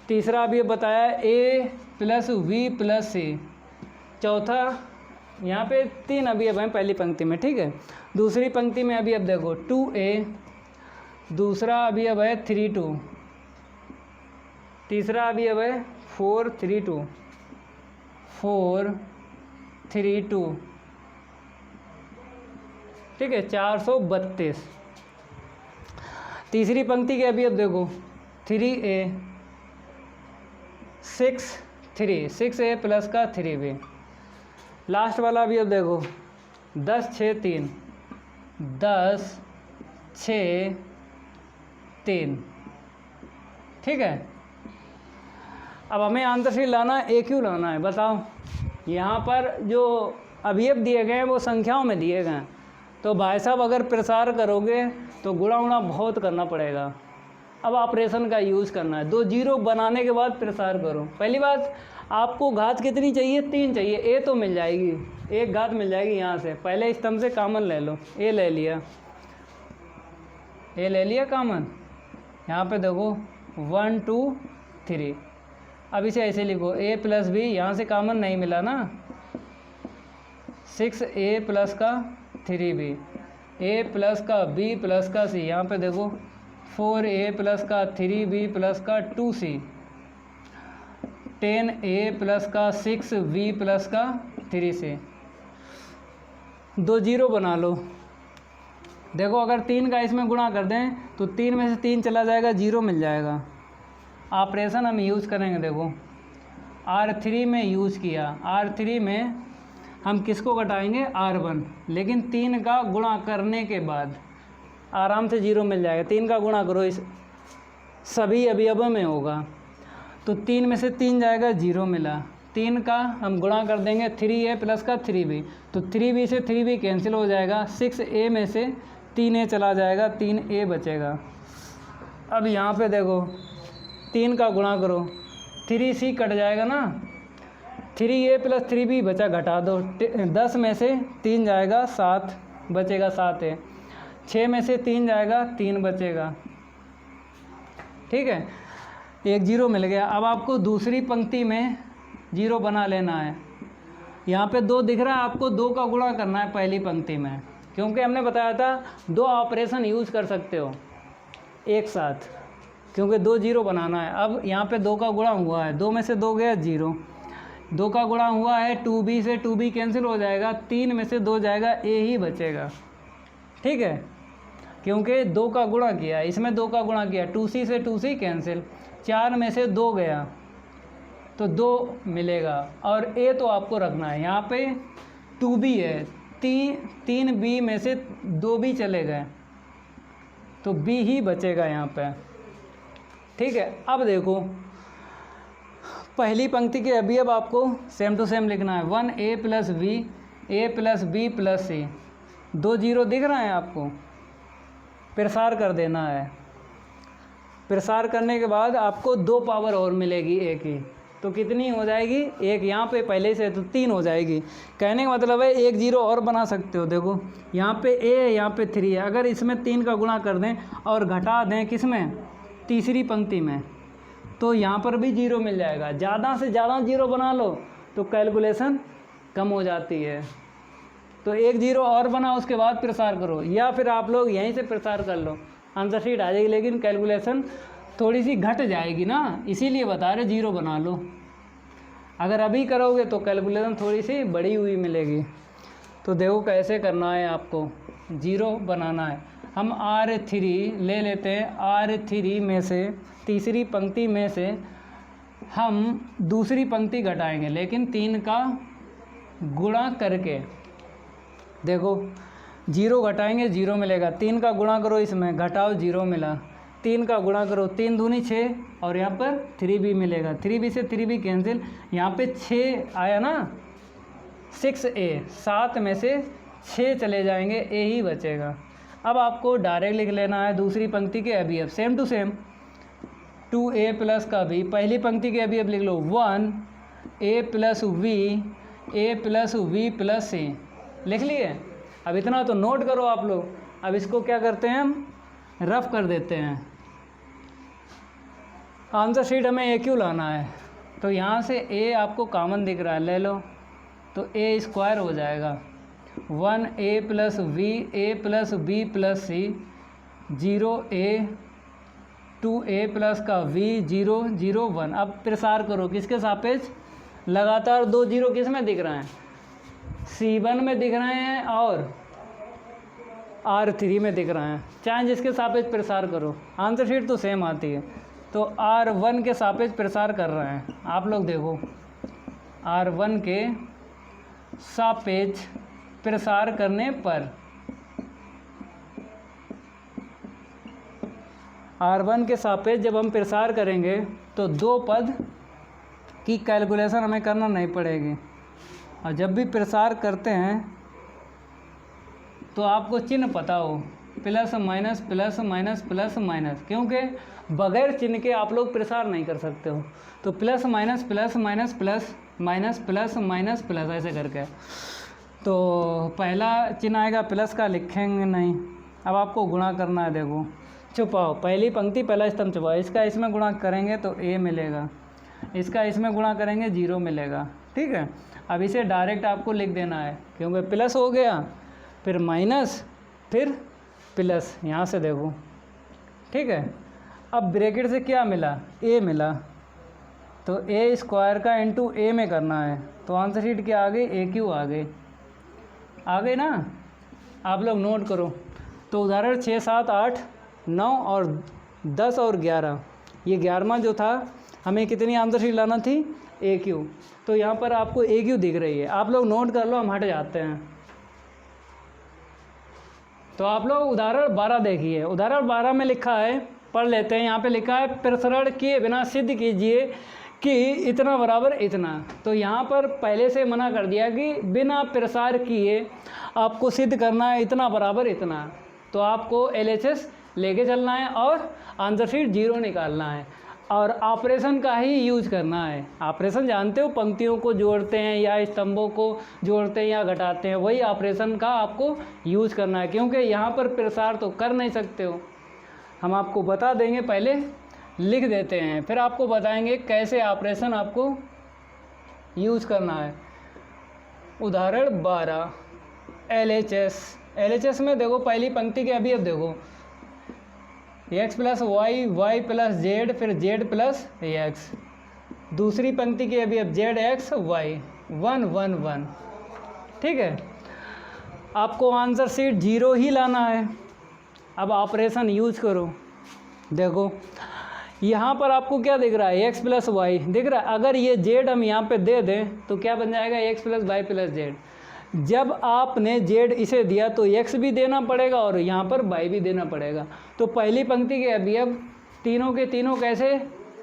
तीसरा अभी बताया A plus V plus C, चौथा यहाँ पे 3 अभी अब हैं पहली पंक्ति में, ठीक है। दूसरी पंक्ति में अभी अब देखो 2A, दूसरा अभी अब है 3 2, तीसरा अभी अब है 4 3 2, 4 3 2, ठीक है, 432। तीसरी पंक्ति के अभी अब देखो 3A 6 3, 6A प्लस का 3B। लास्ट वाला अभी अब देखो 10 6 3, 10 6 3, ठीक है। अब हमें आंसर शीट लाना है, AQ लाना है। बताओ यहाँ पर जो अभियप दिए गए हैं वो संख्याओं में दिए गए हैं, तो भाई साहब अगर प्रसार करोगे तो गुणा उड़ा बहुत करना पड़ेगा। अब ऑपरेशन का यूज़ करना है, 2 0 बनाने के बाद प्रसार करो। पहली बात, आपको घात कितनी चाहिए? 3 चाहिए। A तो मिल जाएगी, एक घात मिल जाएगी यहाँ से, पहले स्तंभ से कॉमन ले लो, A ले लिया, A ले लिया कॉमन। यहाँ पे देखो 1 2 3। अब इसे ऐसे लिखो a प्लस बी, यहाँ से कॉमन नहीं मिला ना, 6a प्लस का 3b, a प्लस का b प्लस का c, यहाँ पे देखो 4a प्लस का 3b प्लस का 2c, 10a प्लस का 6b प्लस का 3c। 2 जीरो बना लो। देखो अगर 3 का इसमें गुणा कर दें तो 3 में से 3 चला जाएगा, 0 मिल जाएगा। ऑपरेशन हम यूज़ करेंगे, देखो R3 में यूज़ किया, R3 में हम किसको घटाएंगे, R1, लेकिन 3 का गुणा करने के बाद आराम से 0 मिल जाएगा। 3 का गुणा करो, इस सभी अवयवों में होगा, तो 3 में से 3 जाएगा, 0 मिला। 3 का हम गुणा कर देंगे 3a प्लस का 3b, तो 3b से 3b कैंसिल हो जाएगा, 6a में से 3a चला जाएगा, 3a बचेगा। अब यहाँ पे देखो 3 का गुणा करो, 3c कट जाएगा ना, 3a प्लस 3b बचा, घटा दो, 10 में से 3 जाएगा, 7 बचेगा, 7a, 6 में से 3 जाएगा, 3 बचेगा। ठीक है, 1 0 मिल गया। अब आपको दूसरी पंक्ति में 0 बना लेना है। यहाँ पे 2 दिख रहा है, आपको 2 का गुणा करना है पहली पंक्ति में, क्योंकि हमने बताया था 2 ऑपरेशन यूज़ कर सकते हो एक साथ, क्योंकि 2 0 बनाना है। अब यहाँ पे 2 का गुणा हुआ है, 2 में से 2 गया 0, 2 का गुणा हुआ है, 2b से 2b कैंसिल हो जाएगा, 3 में से 2 जाएगा, a ही बचेगा। ठीक है, क्योंकि 2 का गुणा किया, इसमें 2 का गुणा किया, 2c से 2c कैंसिल, 4 में से 2 गया तो 2 मिलेगा, और a तो आपको रखना है। यहाँ पे 2b है, 3b में से 2b चले गए तो b ही बचेगा यहाँ पे। ठीक है, अब देखो पहली पंक्ति के अवयव आपको सेम टू सेम लिखना है, 1a plus b, a plus b plus c। 2 0 दिख रहे हैं आपको, प्रसार कर देना है। प्रसार करने के बाद आपको 2 पावर और मिलेगी a की, तो कितनी हो जाएगी, 1 यहाँ पे पहले से तो 3 हो जाएगी। कहने का मतलब है 1 0 और बना सकते हो। देखो यहाँ पे a है, यहाँ पे 3 है, अगर इसमें 3 का गुणा कर दें और घटा दें किसमें, तीसरी पंक्ति में, तो यहाँ पर भी 0 मिल जाएगा। ज़्यादा से ज़्यादा 0 बना लो तो कैलकुलेशन कम हो जाती है, तो 1 0 और बना, उसके बाद प्रसार करो, या फिर आप लोग यहीं से प्रसार कर लो, आंसर शीट आ जाएगी, लेकिन कैलकुलेशन थोड़ी सी घट जाएगी ना, इसीलिए बता रहे 0 बना लो। अगर अभी करोगे तो कैलकुलेशन थोड़ी सी बड़ी हुई मिलेगी। तो देखो कैसे करना है, आपको 0 बनाना है। हम R3 ले लेते हैं, R3 में से तीसरी पंक्ति में से हम दूसरी पंक्ति घटाएंगे, लेकिन 3 का गुणा करके। देखो 0 घटाएंगे 0 मिलेगा, 3 का गुणा करो, इसमें घटाओ 0 मिला, 3 का गुणा करो, 3 दूनी 6, और यहाँ पर 3b मिलेगा, 3b से 3b कैंसिल, यहाँ पे 6 आया ना, 6a, 7 में से 6 चले जाएंगे, a ही बचेगा। अब आपको डायरेक्ट लिख लेना है दूसरी पंक्ति के अवयव, same to same, 2a plus का b, पहली पंक्ति के अवयव लिख लो, 1a plus v, a plus v plus c, लिख लिए। अब इतना तो नोट करो आप लोग। अब इसको क्या करते हैं, हम रफ कर देते हैं। आंसर शीट हमें a क्यों लाना है, तो यहाँ से a आपको कॉमन दिख रहा है, ले लो, तो a स्क्वायर हो जाएगा, 1a plus v, a plus b plus c, 0a, 2a plus का v, 0 0 1। अब प्रसार करो, किसके सापेक्ष, लगातार 2 0 किस में दिख रहे हैं, C1 में दिख रहे हैं और R3 में दिख रहे हैं, चाहे जिसके सापेक्ष प्रसार करो, आंसर शीट तो सेम आती है। तो R1 के सापेक्ष प्रसार कर रहे हैं आप लोग, देखो R1 के सापेक्ष प्रसार करने पर, R1 के सापेक्ष जब हम प्रसार करेंगे तो 2 पद की कैलकुलेशन हमें करना नहीं पड़ेगी। और जब भी प्रसार करते हैं तो आपको चिन्ह पता हो, plus minus plus minus plus minus, क्योंकि बगैर चिन्ह के आप लोग प्रसार नहीं कर सकते हो। तो plus minus plus minus plus minus plus minus plus ऐसे करके, तो पहला चिन्ह आएगा प्लस का, लिखेंगे नहीं। अब आपको गुणा करना है, देखो छुपाओ, पहली पंक्ति पहला स्तंभ छुपाओ। इसका इसमें गुणा करेंगे तो ए मिलेगा, इसका इसमें गुणा करेंगे 0 मिलेगा। ठीक है, अब इसे डायरेक्ट आपको लिख देना है, क्योंकि प्लस हो गया, फिर माइनस, फिर प्लस, यहाँ से देखो। ठीक है, अब ब्रैकेट से क्या मिला, ए मिला, तो ए स्क्वायर का इंटू ए में करना है, तो आंसर शीट क्या आ गई, ए क्यू आ गई, आ गई ना। आप लोग नोट करो। तो उदाहरण 6, 7, 8, 9 और 10 और 11, ये 11वां जो था, हमें कितनी आंसर शीट लाना थी, ए क्यू। तो यहाँ पर आपको ए क्यू दिख रही है, आप लोग नोट कर लो, हम हट जाते हैं। तो आप लोग उदाहरण 12 देखिए। उदाहरण 12 में लिखा है, पढ़ लेते हैं। यहाँ पे लिखा है प्रसरण किए बिना सिद्ध कीजिए कि इतना बराबर इतना। तो यहाँ पर पहले से मना कर दिया कि बिना प्रसार किए आपको सिद्ध करना है इतना बराबर इतना। तो आपको LHS लेके चलना है और आंसर शीट 0 निकालना है और ऑपरेशन का ही यूज करना है। ऑपरेशन जानते हो, पंक्तियों को जोड़ते हैं या स्तंभों को जोड़ते हैं या घटाते हैं, वही ऑपरेशन का आपको यूज करना है, क्योंकि यहाँ पर प्रसार तो कर नहीं सकते हो। हम आपको बता देंगे, पहले लिख देते हैं, फिर आपको बताएंगे कैसे ऑपरेशन आपको यूज करना है। उदाहरण 12 LHS में देखो, पहली पंक्ति के अभी अब देखो, x plus y, y plus z, फिर जेड प्लस एक्स। दूसरी पंक्ति के अभी अब जेड एक्स वाई, 1 1 1। ठीक है, आपको आंसर शीट 0 ही लाना है। अब ऑपरेशन यूज करो। देखो यहाँ पर आपको क्या दिख रहा है, x प्लस वाई दिख रहा है। अगर ये जेड हम यहाँ पे दे दें तो क्या बन जाएगा, x plus y plus z. जब आपने जेड इसे दिया तो x भी देना पड़ेगा और यहाँ पर y भी देना पड़ेगा। तो पहली पंक्ति के अभी अब तीनों के तीनों कैसे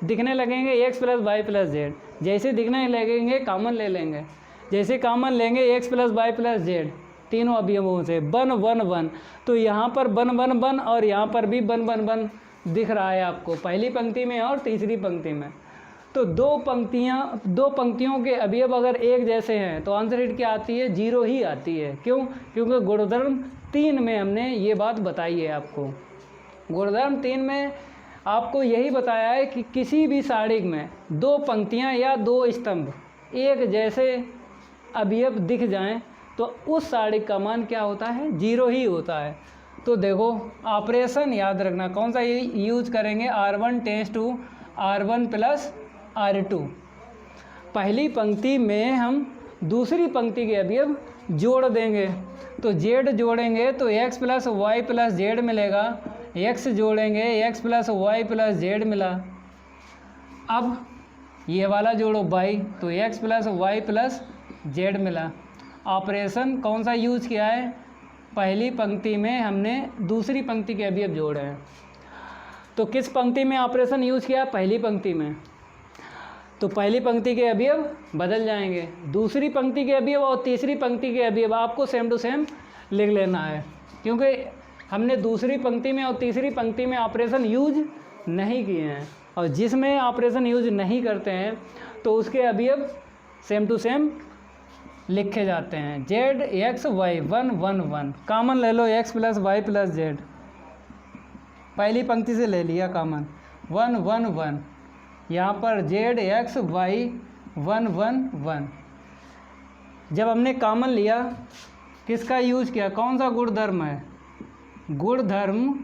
दिखने लगेंगे, x plus y plus z. जैसे दिखने लगेंगे कॉमन ले लेंगे, जैसे कॉमन लेंगे x plus y plus z, तीनों अवयवों से 1 1 1। तो यहाँ पर 1 1 1 और यहाँ पर भी 1 1 1 दिख रहा है आपको, पहली पंक्ति में और तीसरी पंक्ति में। तो दो पंक्तियों के अवयव अगर एक जैसे हैं तो आंसर शीट क्या आती है, 0 ही आती है। क्यों, क्योंकि गुणधर्म 3 में हमने ये बात बताई है आपको। गुणधर्म 3 में आपको यही बताया है कि किसी भी सारणिक में 2 पंक्तियां या 2 स्तंभ एक जैसे अवयव दिख जाएं तो उस सारणिक का मान क्या होता है, 0 ही होता है। तो देखो ऑपरेशन याद रखना, कौन सा यूज करेंगे, R1 tense to R1 plus R2। पहली पंक्ति में हम दूसरी पंक्ति के अवयव जोड़ देंगे, तो जेड जोड़ेंगे तो x plus y plus z मिलेगा, x जोड़ेंगे x plus y plus z मिला। अब ये वाला जोड़ो y, तो x plus y plus z मिला। ऑपरेशन कौन सा यूज किया है, पहली पंक्ति में हमने दूसरी पंक्ति के अवयव जोड़े हैं। तो किस पंक्ति में ऑपरेशन यूज किया, पहली पंक्ति में। तो पहली पंक्ति के अवयव बदल जाएंगे, दूसरी पंक्ति के अवयव और तीसरी पंक्ति के अवयव आपको सेम टू सेम लिख लेना है, क्योंकि हमने दूसरी पंक्ति में और तीसरी पंक्ति में ऑपरेशन यूज नहीं किए हैं। और जिसमें ऑपरेशन यूज नहीं करते हैं तो उसके अवयव सेम टू सेम लिखे जाते हैं। जेड एक्स वाई 1 1 1, कॉमन ले लो x plus y plus z, पहली पंक्ति से ले लिया कॉमन, 1 1 1। यहाँ पर जेड एक्स वाई 1 1 1। जब हमने कॉमन लिया किसका यूज किया, कौन सा गुणधर्म है, गुणधर्म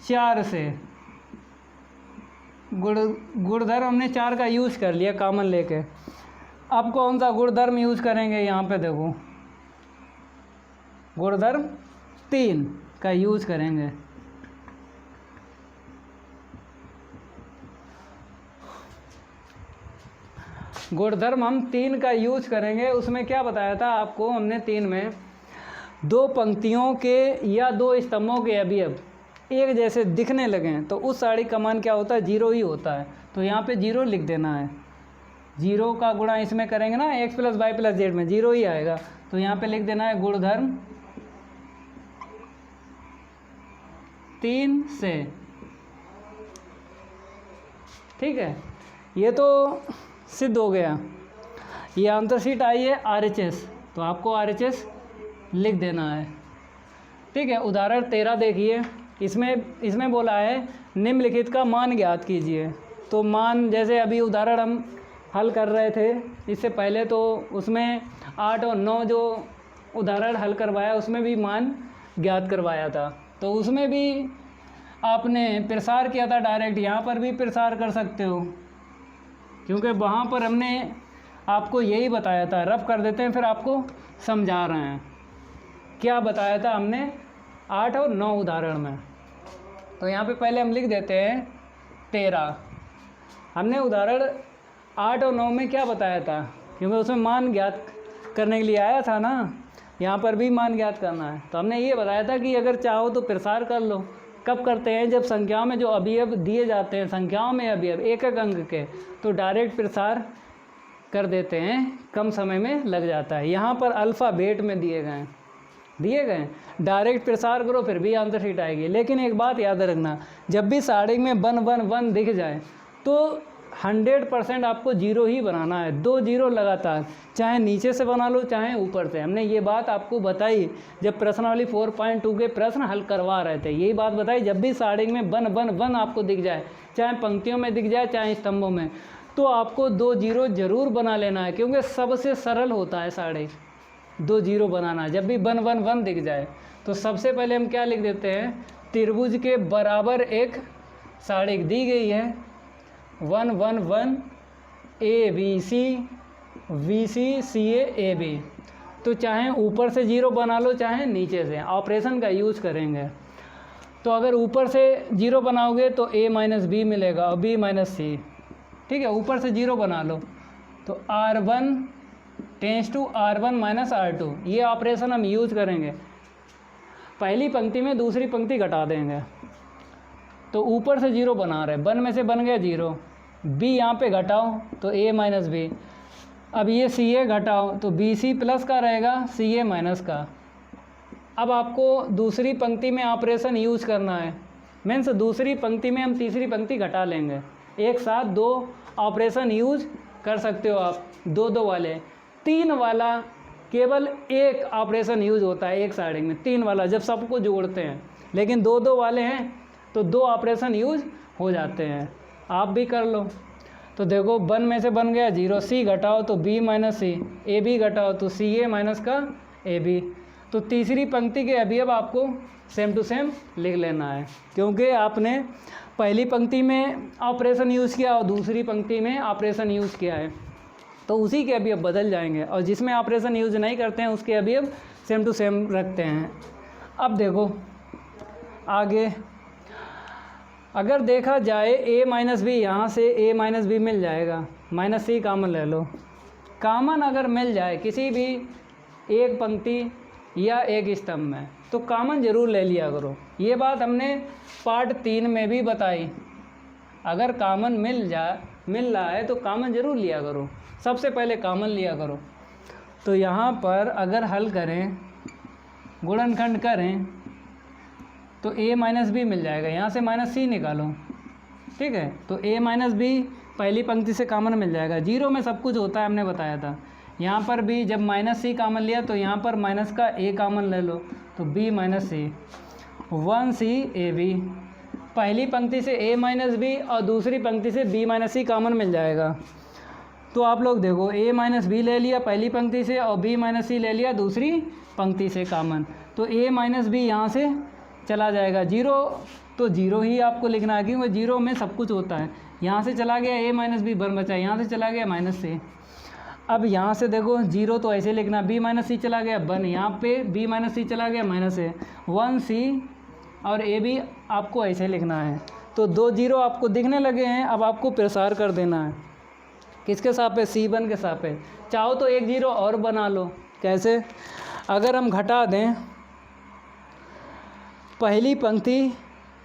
4 से, गुणधर्म हमने 4 का यूज कर लिया कॉमन लेके। अब कौन सा गुणधर्म यूज करेंगे, यहाँ पे देखो गुणधर्म 3 का यूज करेंगे। गुणधर्म हम 3 का यूज करेंगे। उसमें क्या बताया था आपको हमने, 3 में 2 पंक्तियों के या 2 स्तंभों के अवयव एक जैसे दिखने लगें तो उस सारणिक का मान क्या होता है, 0 ही होता है। तो यहाँ पे 0 लिख देना है। 0 का गुणा इसमें करेंगे ना, x plus y plus z में 0 ही आएगा। तो यहाँ पे लिख देना है गुणधर्म 3 से। ठीक है, ये तो सिद्ध हो गया। ये आंसर शीट आई है RHS, तो आपको RHS लिख देना है। ठीक है। उदाहरण 13 देखिए, इसमें बोला है निम्नलिखित का मान ज्ञात कीजिए। तो मान, जैसे अभी उदाहरण हम हल कर रहे थे इससे पहले, तो उसमें 8 और 9 जो उदाहरण हल करवाया उसमें भी मान ज्ञात करवाया था। तो उसमें भी आपने प्रसार किया था डायरेक्ट, यहाँ पर भी प्रसार कर सकते हो, क्योंकि वहाँ पर हमने आपको यही बताया था। रफ कर देते हैं, फिर आपको समझा रहे हैं क्या बताया था हमने 8 और 9 उदाहरण में। तो यहाँ पे पहले हम लिख देते हैं 13। हमने उदाहरण 8 और 9 में क्या बताया था, क्योंकि उसमें मान ज्ञात करने के लिए आया था ना, यहाँ पर भी मान ज्ञात करना है। तो हमने ये बताया था कि अगर चाहो तो प्रसार कर लो। कब करते हैं, जब संख्याओं में जो अवयव दिए जाते हैं, संख्याओं में अवयव एक एक अंक के, तो डायरेक्ट प्रसार कर देते हैं, कम समय में लग जाता है। यहाँ पर अल्फ़ाबेट में दिए गए डायरेक्ट प्रसार करो फिर भी आंसर शीट आएगी। लेकिन एक बात याद रखना, जब भी सारणी में 1 1 1 दिख जाए तो 100% आपको 0 ही बनाना है। 2 0 लगातार, चाहे नीचे से बना लो चाहे ऊपर से। हमने ये बात आपको बताई जब प्रश्नावली 4.2 के प्रश्न हल करवा रहे थे, यही बात बताई। जब भी सारणी में 1 1 1 आपको दिख जाए, चाहे पंक्तियों में दिख जाए चाहे स्तंभों में, तो आपको 2 0 जरूर बना लेना है, क्योंकि सबसे सरल होता है सारणी 2 0 बनाना। जब भी 1 1 1 दिख जाए तो सबसे पहले हम क्या लिख देते हैं, त्रिभुज के बराबर एक सारणी दी गई है 1 1 1 ABC VC CA AB। तो चाहे ऊपर से 0 बना लो चाहे नीचे से, ऑपरेशन का यूज़ करेंगे। तो अगर ऊपर से 0 बनाओगे तो A - B मिलेगा और B - C, ठीक है। ऊपर से 0 बना लो तो R1 tense to R1 - R2, ये ऑपरेशन हम यूज़ करेंगे। पहली पंक्ति में दूसरी पंक्ति घटा देंगे, तो ऊपर से 0 बना रहे, 1 में से बन गया 0, B यहाँ पे घटाओ तो A - B। अब ये CA घटाओ तो BC प्लस का रहेगा CA माइनस का। अब आपको दूसरी पंक्ति में ऑपरेशन यूज़ करना है, मीन्स दूसरी पंक्ति में हम तीसरी पंक्ति घटा लेंगे। एक साथ 2 ऑपरेशन यूज़ कर सकते हो आप, 2 2 वाले। 3 वाला केवल एक ऑपरेशन यूज़ होता है एक सारणी में, 3 वाला जब सबको जोड़ते हैं। लेकिन 2 2 वाले हैं तो 2 ऑपरेशन यूज़ हो जाते हैं। आप भी कर लो। तो देखो 1 में से बन गया 0, C घटाओ तो B - C, AB घटाओ तो CA माइनस का AB। तो तीसरी पंक्ति के अवयव आपको सेम टू सेम लिख लेना है, क्योंकि आपने पहली पंक्ति में ऑपरेशन यूज़ किया और दूसरी पंक्ति में ऑपरेशन यूज़ किया है, तो उसी के अवयव बदल जाएंगे। और जिसमें ऑपरेशन यूज़ नहीं करते हैं उसके अवयव सेम टू सेम रखते हैं। अब देखो आगे, अगर देखा जाए A - B, यहाँ से A - B मिल जाएगा, -C कॉमन ले लो। कॉमन अगर मिल जाए किसी भी एक पंक्ति या एक स्तंभ में तो कॉमन ज़रूर ले लिया करो। ये बात हमने पार्ट 3 में भी बताई। अगर कॉमन मिल रहा है तो कॉमन ज़रूर लिया करो, सबसे पहले कॉमन लिया करो। तो यहाँ पर अगर हल करें, गुणनखंड करें तो A - B मिल जाएगा, यहाँ से -C निकालो, ठीक है। तो A - B पहली पंक्ति से कॉमन मिल जाएगा। 0 में सब कुछ होता है, हमने बताया था। यहाँ पर भी जब -C कॉमन लिया तो यहाँ पर माइनस का A कॉमन ले लो तो B - C, 1C AB। पहली पंक्ति से A - B और दूसरी पंक्ति से B - C कॉमन मिल जाएगा। तो आप लोग देखो A - B ले लिया पहली पंक्ति से और B - C ले लिया दूसरी पंक्ति से कॉमन, तो A - B यहाँ से चला जाएगा। 0 तो 0 ही आपको लिखना है, क्योंकि 0 में सब कुछ होता है। यहाँ से चला गया A - B 1 बचा, यहाँ से चला गया -C। अब यहाँ से देखो 0 तो ऐसे लिखना, B - C चला गया 1, यहाँ पे B - C चला गया -A, 1C और AB आपको ऐसे लिखना है। तो 2 0 आपको दिखने लगे हैं, अब आपको प्रसार कर देना है। किसके सापेक्ष? C1 के सापेक्ष। चाहो तो 1 0 और बना लो। कैसे? अगर हम घटा दें पहली पंक्ति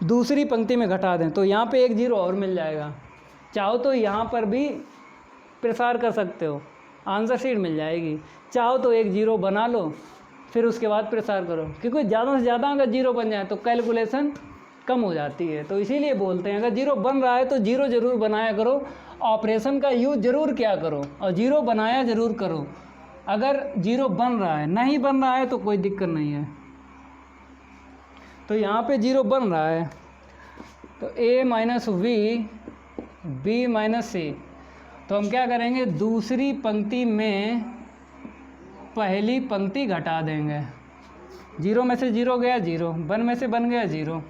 दूसरी पंक्ति में घटा दें तो यहाँ पे 1 0 और मिल जाएगा। चाहो तो यहाँ पर भी प्रसार कर सकते हो, आंसर शीट मिल जाएगी। चाहो तो 1 0 बना लो, फिर उसके बाद प्रसार करो, क्योंकि ज़्यादा से ज़्यादा अगर 0 बन जाए तो कैलकुलेशन कम हो जाती है। तो इसीलिए बोलते हैं अगर 0 बन रहा है तो 0 ज़रूर बनाया करो, ऑपरेशन का यूज़ ज़रूर किया करो और 0 बनाया ज़रूर करो। अगर 0 बन रहा है, नहीं बन रहा है तो कोई दिक्कत नहीं है। तो यहाँ पे 0 बन रहा है, तो a minus v b minus c. तो हम क्या करेंगे, दूसरी पंक्ति में पहली पंक्ति घटा देंगे। 0 में से 0 गया 0, 1 में से 1 गया 0।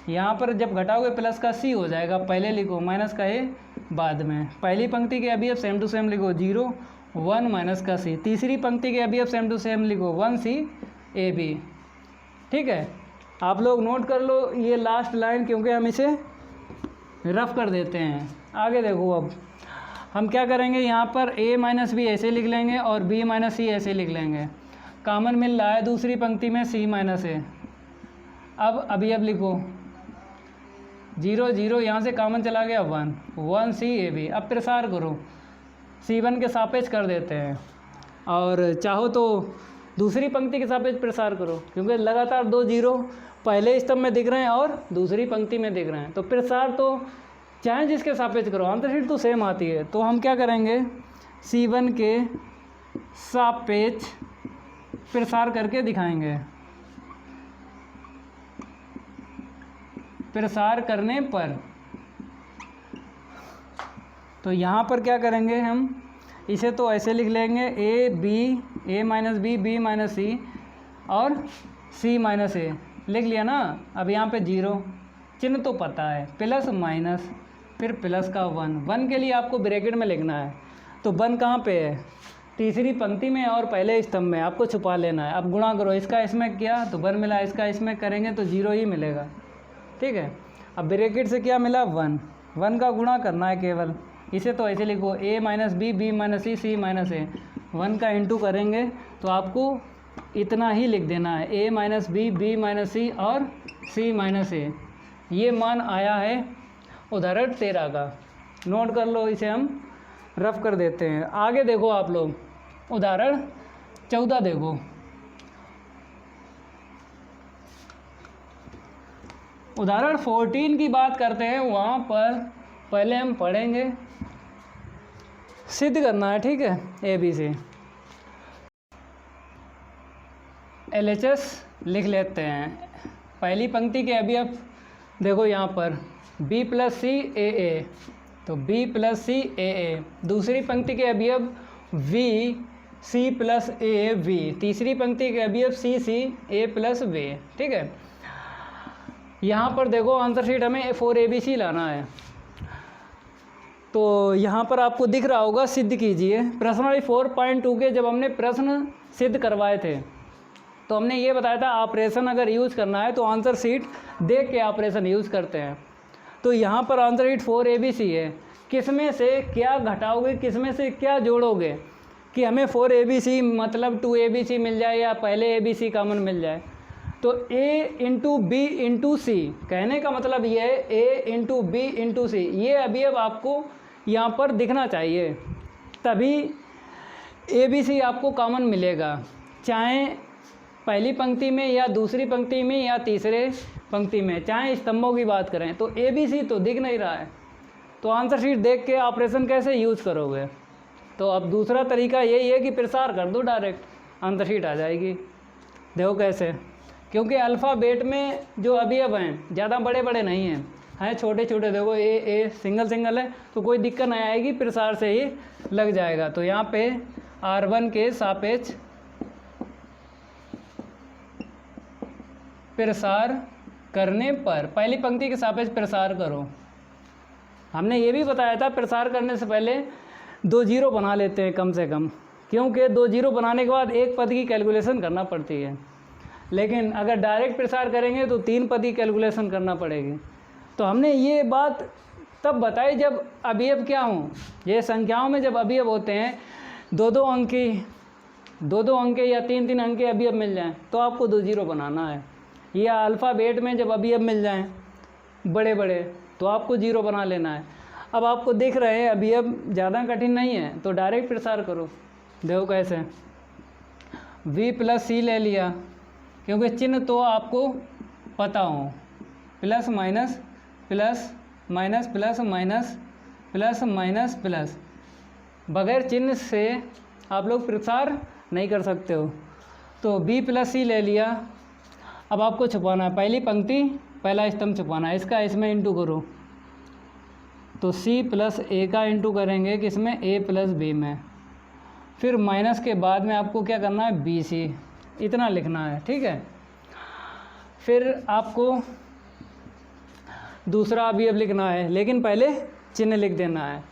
यहाँ पर जब घटाओगे प्लस का c हो जाएगा, पहले लिखो, माइनस का a बाद में। पहली पंक्ति के अभी अब सेम टू सेम लिखो 0 1 माइनस का c। तीसरी पंक्ति के अभी अब सेम टू सेम लिखो 1c a b। ठीक है, आप लोग नोट कर लो ये लास्ट लाइन, क्योंकि हम इसे रफ कर देते हैं। आगे देखो, अब हम क्या करेंगे, यहाँ पर a माइनस बी ऐसे लिख लेंगे और b माइनस सी ऐसे लिख लेंगे। कॉमन मिल रहा है दूसरी पंक्ति में c माइनस a। अब अभी अब लिखो 0 0, यहाँ से कॉमन चला गया 1 1c a b। अब प्रसार करो, c1 के सापेक्ष कर देते हैं, और चाहो तो दूसरी पंक्ति के सापेक्ष प्रसार करो, क्योंकि लगातार 2 0 पहले स्तंभ में दिख रहे हैं और दूसरी पंक्ति में दिख रहे हैं। तो प्रसार तो चाहे जिसके सापेक्ष करो, आंतरशीट तो सेम आती है। तो हम क्या करेंगे, c1 के सापेक्ष प्रसार करके दिखाएंगे। प्रसार करने पर तो यहाँ पर क्या करेंगे, हम इसे तो ऐसे लिख लेंगे a minus b b minus c और c माइनस a। लिख लिया ना। अब यहाँ पे 0 चिन्ह तो पता है, प्लस माइनस फिर प्लस का 1 के लिए आपको ब्रैकेट में लिखना है। तो 1 कहाँ पे है, तीसरी पंक्ति में और पहले स्तंभ में, आपको छुपा लेना है। अब गुणा करो, इसका इसमें किया तो 1 मिला, इसका इसमें करेंगे तो 0 ही मिलेगा। ठीक है, अब ब्रैकेट से क्या मिला 1 का गुणा करना है केवल। इसे तो ऐसे लिखो a minus b b minus c c minus a। 1 का इंटू करेंगे तो आपको इतना ही लिख देना है, a minus b b minus c और c माइनस a। ये मान आया है उदाहरण 13 का। नोट कर लो, इसे हम रफ कर देते हैं। आगे देखो आप लोग, उदाहरण 14 देखो। उदाहरण 14 की बात करते हैं, वहाँ पर पहले हम पढ़ेंगे, सिद्ध करना है। ठीक है, ए बी सी LHS लिख लेते हैं। पहली पंक्ति के अभी अब देखो यहाँ पर b प्लस सी ए ए, तो b प्लस सी ए ए। दूसरी पंक्ति के अभी अब v c प्लस ए v। तीसरी पंक्ति के अभी अब c c a plus v। ठीक है, यहाँ पर देखो आंसर शीट हमें 4ABC लाना है। तो यहाँ पर आपको दिख रहा होगा, सिद्ध कीजिए। प्रश्नावली 4.2 के जब हमने प्रश्न सिद्ध करवाए थे तो हमने ये बताया था ऑपरेशन अगर यूज़ करना है तो आंसर शीट देख के ऑपरेशन यूज़ करते हैं। तो यहाँ पर आंसर शीट 4ABC है। किस में से क्या घटाओगे, किस में से क्या जोड़ोगे कि हमें 4ABC मतलब 2ABC मिल जाए या पहले ABC कॉमन मिल जाए। तो a इंटू बी इंटू सी, कहने का मतलब ये है a इंटू बी इंटू सी। ये अभी अब आपको यहाँ पर दिखना चाहिए, तभी ABC आपको कॉमन मिलेगा, चाहे पहली पंक्ति में या दूसरी पंक्ति में या तीसरे पंक्ति में, चाहे स्तंभों की बात करें। तो ABC तो दिख नहीं रहा है, तो आंसर शीट देख के ऑपरेशन कैसे यूज़ करोगे। तो अब दूसरा तरीका यही है कि प्रसार कर दो, डायरेक्ट आंसर शीट आ जाएगी। देखो कैसे, क्योंकि अल्फ़ाबेट में जो अवयव हैं ज़्यादा बड़े बड़े नहीं हैं छोटे छोटे। देखो ए सिंगल सिंगल है, तो कोई दिक्कत नहीं आएगी, प्रसार से ही लग जाएगा। तो यहाँ पे R1 के सापेक्ष प्रसार करने पर पहली पंक्ति के सापेक्ष प्रसार करो। हमने ये भी बताया था प्रसार करने से पहले 2 0 बना लेते हैं कम से कम, क्योंकि 2 0 बनाने के बाद एक पद की कैलकुलेशन करना पड़ती है। लेकिन अगर डायरेक्ट प्रसार करेंगे तो 3 पद की कैलकुलेशन करना पड़ेगी। तो हमने ये बात तब बताई जब अवयव क्या हों, ये संख्याओं में जब अवयव होते हैं 2-2 अंक या 3-3 अंक के अवयव मिल जाएं तो आपको 2 0 बनाना है। या अल्फ़ाबेट में जब अवयव मिल जाएं बड़े बड़े तो आपको 0 बना लेना है। अब आपको दिख रहे हैं अवयव ज़्यादा कठिन नहीं है, तो डायरेक्ट प्रसार करो। देखो कैसे, v प्लस सी ले लिया, क्योंकि चिन्ह तो आपको पता हो, plus minus plus minus plus minus plus minus plus, बगैर चिन्ह से आप लोग प्रसार नहीं कर सकते हो। तो b प्लस सी ले लिया। अब आपको छुपाना है, पहली पंक्ति पहला स्तंभ छुपाना है, इसका इसमें इंटू करो तो सी प्लस ए का इंटू करेंगे किसमें, ए प्लस बी में, फिर माइनस के बाद में आपको क्या करना है, बी सी, इतना लिखना है, ठीक है। फिर आपको दूसरा अवयव लिखना है, लेकिन पहले चिन्ह लिख देना है।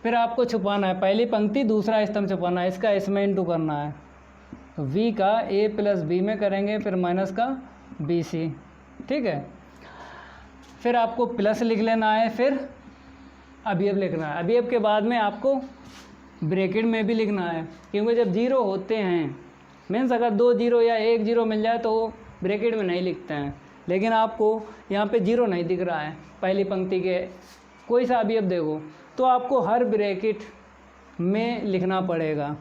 फिर आपको छुपाना है, पहली पंक्ति दूसरा स्तंभ छुपाना है, इसका इसमें इंटू करना है, तो v का a प्लस बी में करेंगे, फिर माइनस का बी सी, ठीक है। फिर आपको प्लस लिख लेना है, फिर अवयव लिखना है। अवयव के बाद में आपको ब्रैकेट में भी लिखना है, क्योंकि जब जीरो होते हैं, मीन्स अगर 2 जीरो या 1 जीरो मिल जाए तो ब्रैकेट में नहीं लिखते हैं, लेकिन आपको यहाँ पे जीरो नहीं दिख रहा है पहली पंक्ति के, कोई सा अवयव देखो तो आपको हर ब्रैकेट में लिखना पड़ेगा,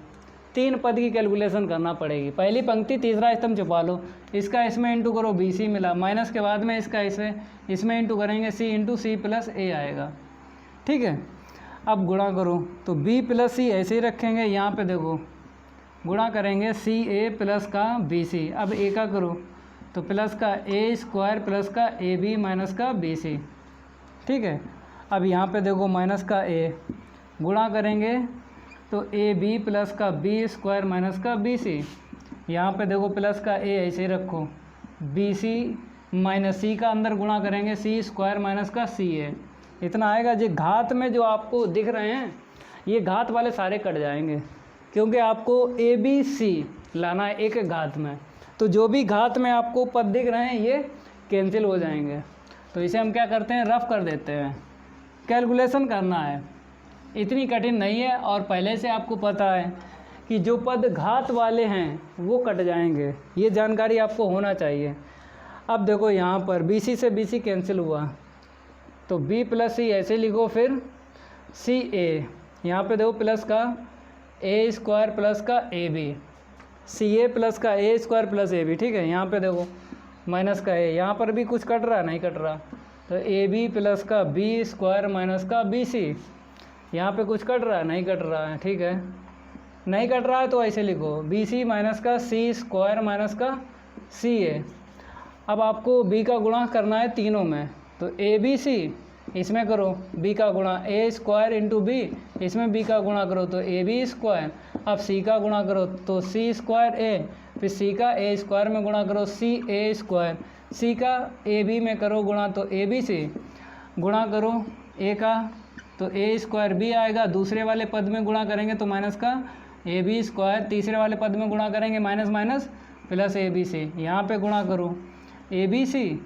3 पद की कैलकुलेशन करना पड़ेगी। पहली पंक्ति तीसरा स्तंभ छुपा लो, इसका इसमें इंटू करो, बी सी मिला, माइनस के बाद में इसका इसमें इंटू करेंगे, सी इंटू सी प्लस ए आएगा, ठीक है। अब गुणा करो तो b प्लस सी ऐसे ही रखेंगे, यहाँ पे देखो गुणा करेंगे सी ए प्लस का बी सी, अब ए का करो तो प्लस का ए स्क्वायर प्लस का ए बी माइनस का बी सी, ठीक है। अब यहाँ पे देखो माइनस का ए, गुणा करेंगे तो ए बी प्लस का बी स्क्वायर माइनस का बी सी, यहाँ पे देखो प्लस का ए ऐसे रखो, बी सी माइनस सी का अंदर गुणा करेंगे सी स्क्वायर माइनस का सी ए, इतना आएगा। जो घात में जो आपको दिख रहे हैं ये घात वाले सारे कट जाएंगे, क्योंकि आपको ए बी सी लाना है एक घात में, तो जो भी घात में आपको पद दिख रहे हैं ये कैंसिल हो जाएंगे। तो इसे हम क्या करते हैं, रफ कर देते हैं। कैलकुलेशन करना है, इतनी कठिन नहीं है, और पहले से आपको पता है कि जो पद घात वाले हैं वो कट जाएंगे, ये जानकारी आपको होना चाहिए। अब देखो यहाँ पर बी सी से बी सी कैंसिल हुआ तो b प्लस सी ऐसे लिखो, फिर सी ए, यहाँ पे देखो प्लस का ए स्क्वायर प्लस का ए बी, सी ए प्लस का ए स्क्वायर प्लस ए बी, ठीक है। यहाँ पे देखो माइनस का ए, यहाँ पर भी कुछ कट रहा है, नहीं कट रहा, तो ए बी प्लस का बी स्क्वायर माइनस का बी सी, यहाँ पे कुछ कट रहा है, नहीं कट रहा है, ठीक है। नहीं कट रहा है तो ऐसे लिखो बी सी माइनस का सी स्क्वायर माइनस का सी ए। अब आपको b का गुणा करना है तीनों में, तो ए बी सी इसमें करो, b का गुणा ए स्क्वायर इंटू बी, इसमें b का गुणा करो तो ए बी स्क्वायर, अब c का गुणा करो तो c स्क्वायर ए, फिर c का a स्क्वायर में गुणा करो c a स्क्वायर, c का ए बी में करो गुणा तो ए बी सी, गुणा करो a का तो a स्क्वायर b आएगा, दूसरे वाले पद में गुणा करेंगे तो माइनस का ए बी स्क्वायर, तीसरे वाले पद में गुणा करेंगे minus minus plus a b c, यहाँ पे गुणा करो ए बी सी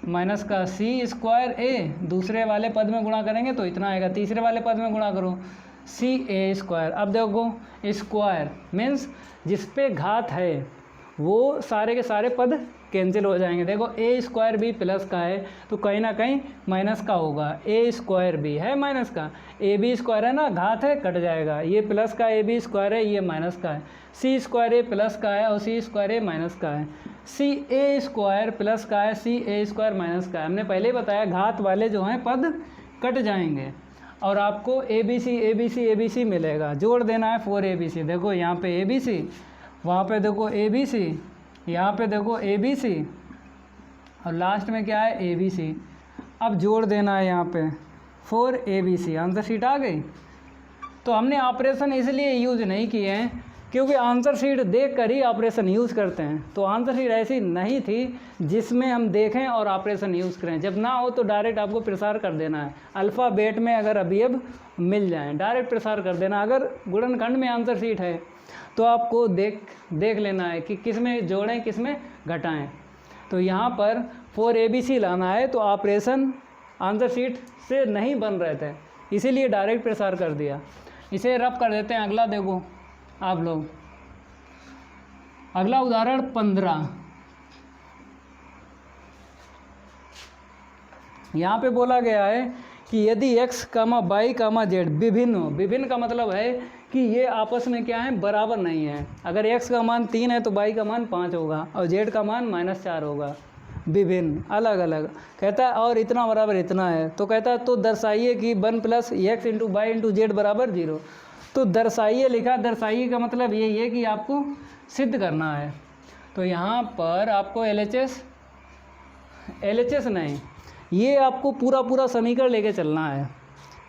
माइनस का सी स्क्वायर ए, दूसरे वाले पद में गुणा करेंगे तो इतना आएगा, तीसरे वाले पद में गुणा करो सी ए स्क्वायर। अब देखो स्क्वायर मीन्स जिस पे घात है वो सारे के सारे पद कैंसिल हो जाएंगे। देखो ए स्क्वायर भी प्लस का है तो कहीं ना कहीं माइनस का होगा, ए स्क्वायर भी है माइनस का, ए बी स्क्वायर है ना, घात है कट जाएगा, ये प्लस का ए बी स्क्वायर है, ये माइनस का है, सी स्क्वायर ए प्लस का है और सी स्क्वायर ए माइनस का है, सी ए स्क्वायर प्लस का है, सी ए स्क्वायर माइनस का है। हमने पहले बताया घात वाले जो हैं पद कट जाएंगे और आपको ए बी सी मिलेगा, जोड़ देना है 4ABC। देखो यहाँ पे ABC, वहाँ पे देखो ABC, यहाँ पे देखो ABC और लास्ट में क्या है ABC। अब जोड़ देना है यहाँ पे 4ABC, आंसर शीट आ गई। तो हमने ऑपरेशन इसलिए यूज़ नहीं किए हैं क्योंकि आंसर शीट देख कर ही ऑपरेशन यूज़ करते हैं, तो आंसर शीट ऐसी नहीं थी जिसमें हम देखें और ऑपरेशन यूज़ करें। जब ना हो तो डायरेक्ट आपको प्रसार कर देना है, अल्फ़ाबेट में अगर अवयव मिल जाएं डायरेक्ट प्रसार कर देना। अगर गुणनखंड में आंसर शीट है तो आपको देख लेना है कि किस में जोड़ें किस में घटाएं। तो यहाँ पर 4ABC लाना है तो ऑपरेशन आंसर शीट से नहीं बन रहे थे, इसीलिए डायरेक्ट प्रसार कर दिया। इसे रफ कर देते हैं। अगला देखो आप लोग, अगला उदाहरण 15। यहाँ पे बोला गया है कि यदि x, y, z विभिन्न हो, विभिन्न का मतलब है कि ये आपस में क्या है, बराबर नहीं है। अगर x का मान 3 है तो y का मान 5 होगा और z का मान -4 होगा, विभिन्न अलग अलग। कहता है और इतना बराबर इतना है, तो कहता है तो दर्शाइए कि 1 + x × y × z बराबर 0। तो दर्शाइए लिखा, दर्शाइए का मतलब यही है कि आपको सिद्ध करना है। तो यहाँ पर आपको LHS LHS नहीं, ये आपको पूरा पूरा समीकरण लेके चलना है,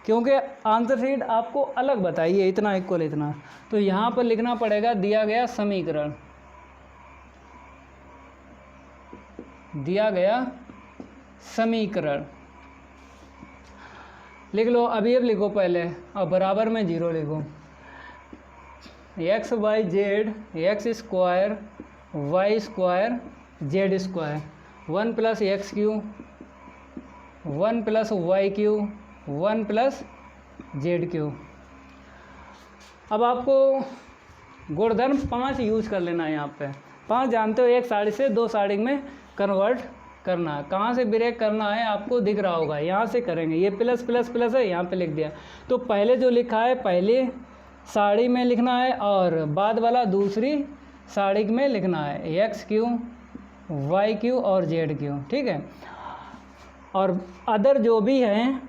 क्योंकि आंसर शीट आपको अलग बताइए इतना इक्वल इतना। तो यहाँ पर लिखना पड़ेगा दिया गया समीकरण, दिया गया समीकरण लिख लो। अभी अब लिखो पहले और बराबर में 0 लिखो। X y z x square y square z square 1 plus x q 1 plus y q 1 plus z q. अब आपको गुणधर्म 5 यूज कर लेना है यहाँ पे। 5 जानते हो, एक साइड से 2 साइड में कन्वर्ट करना है। कहाँ से ब्रेक करना है आपको दिख रहा होगा, यहाँ से करेंगे। ये प्लस प्लस प्लस है, यहाँ पे लिख दिया। तो पहले जो लिखा है पहले साड़ी में लिखना है और बाद वाला दूसरी साड़ी में लिखना है, एक्स क्यू वाई क्यू और जेड क्यू, ठीक है। और अदर जो भी हैं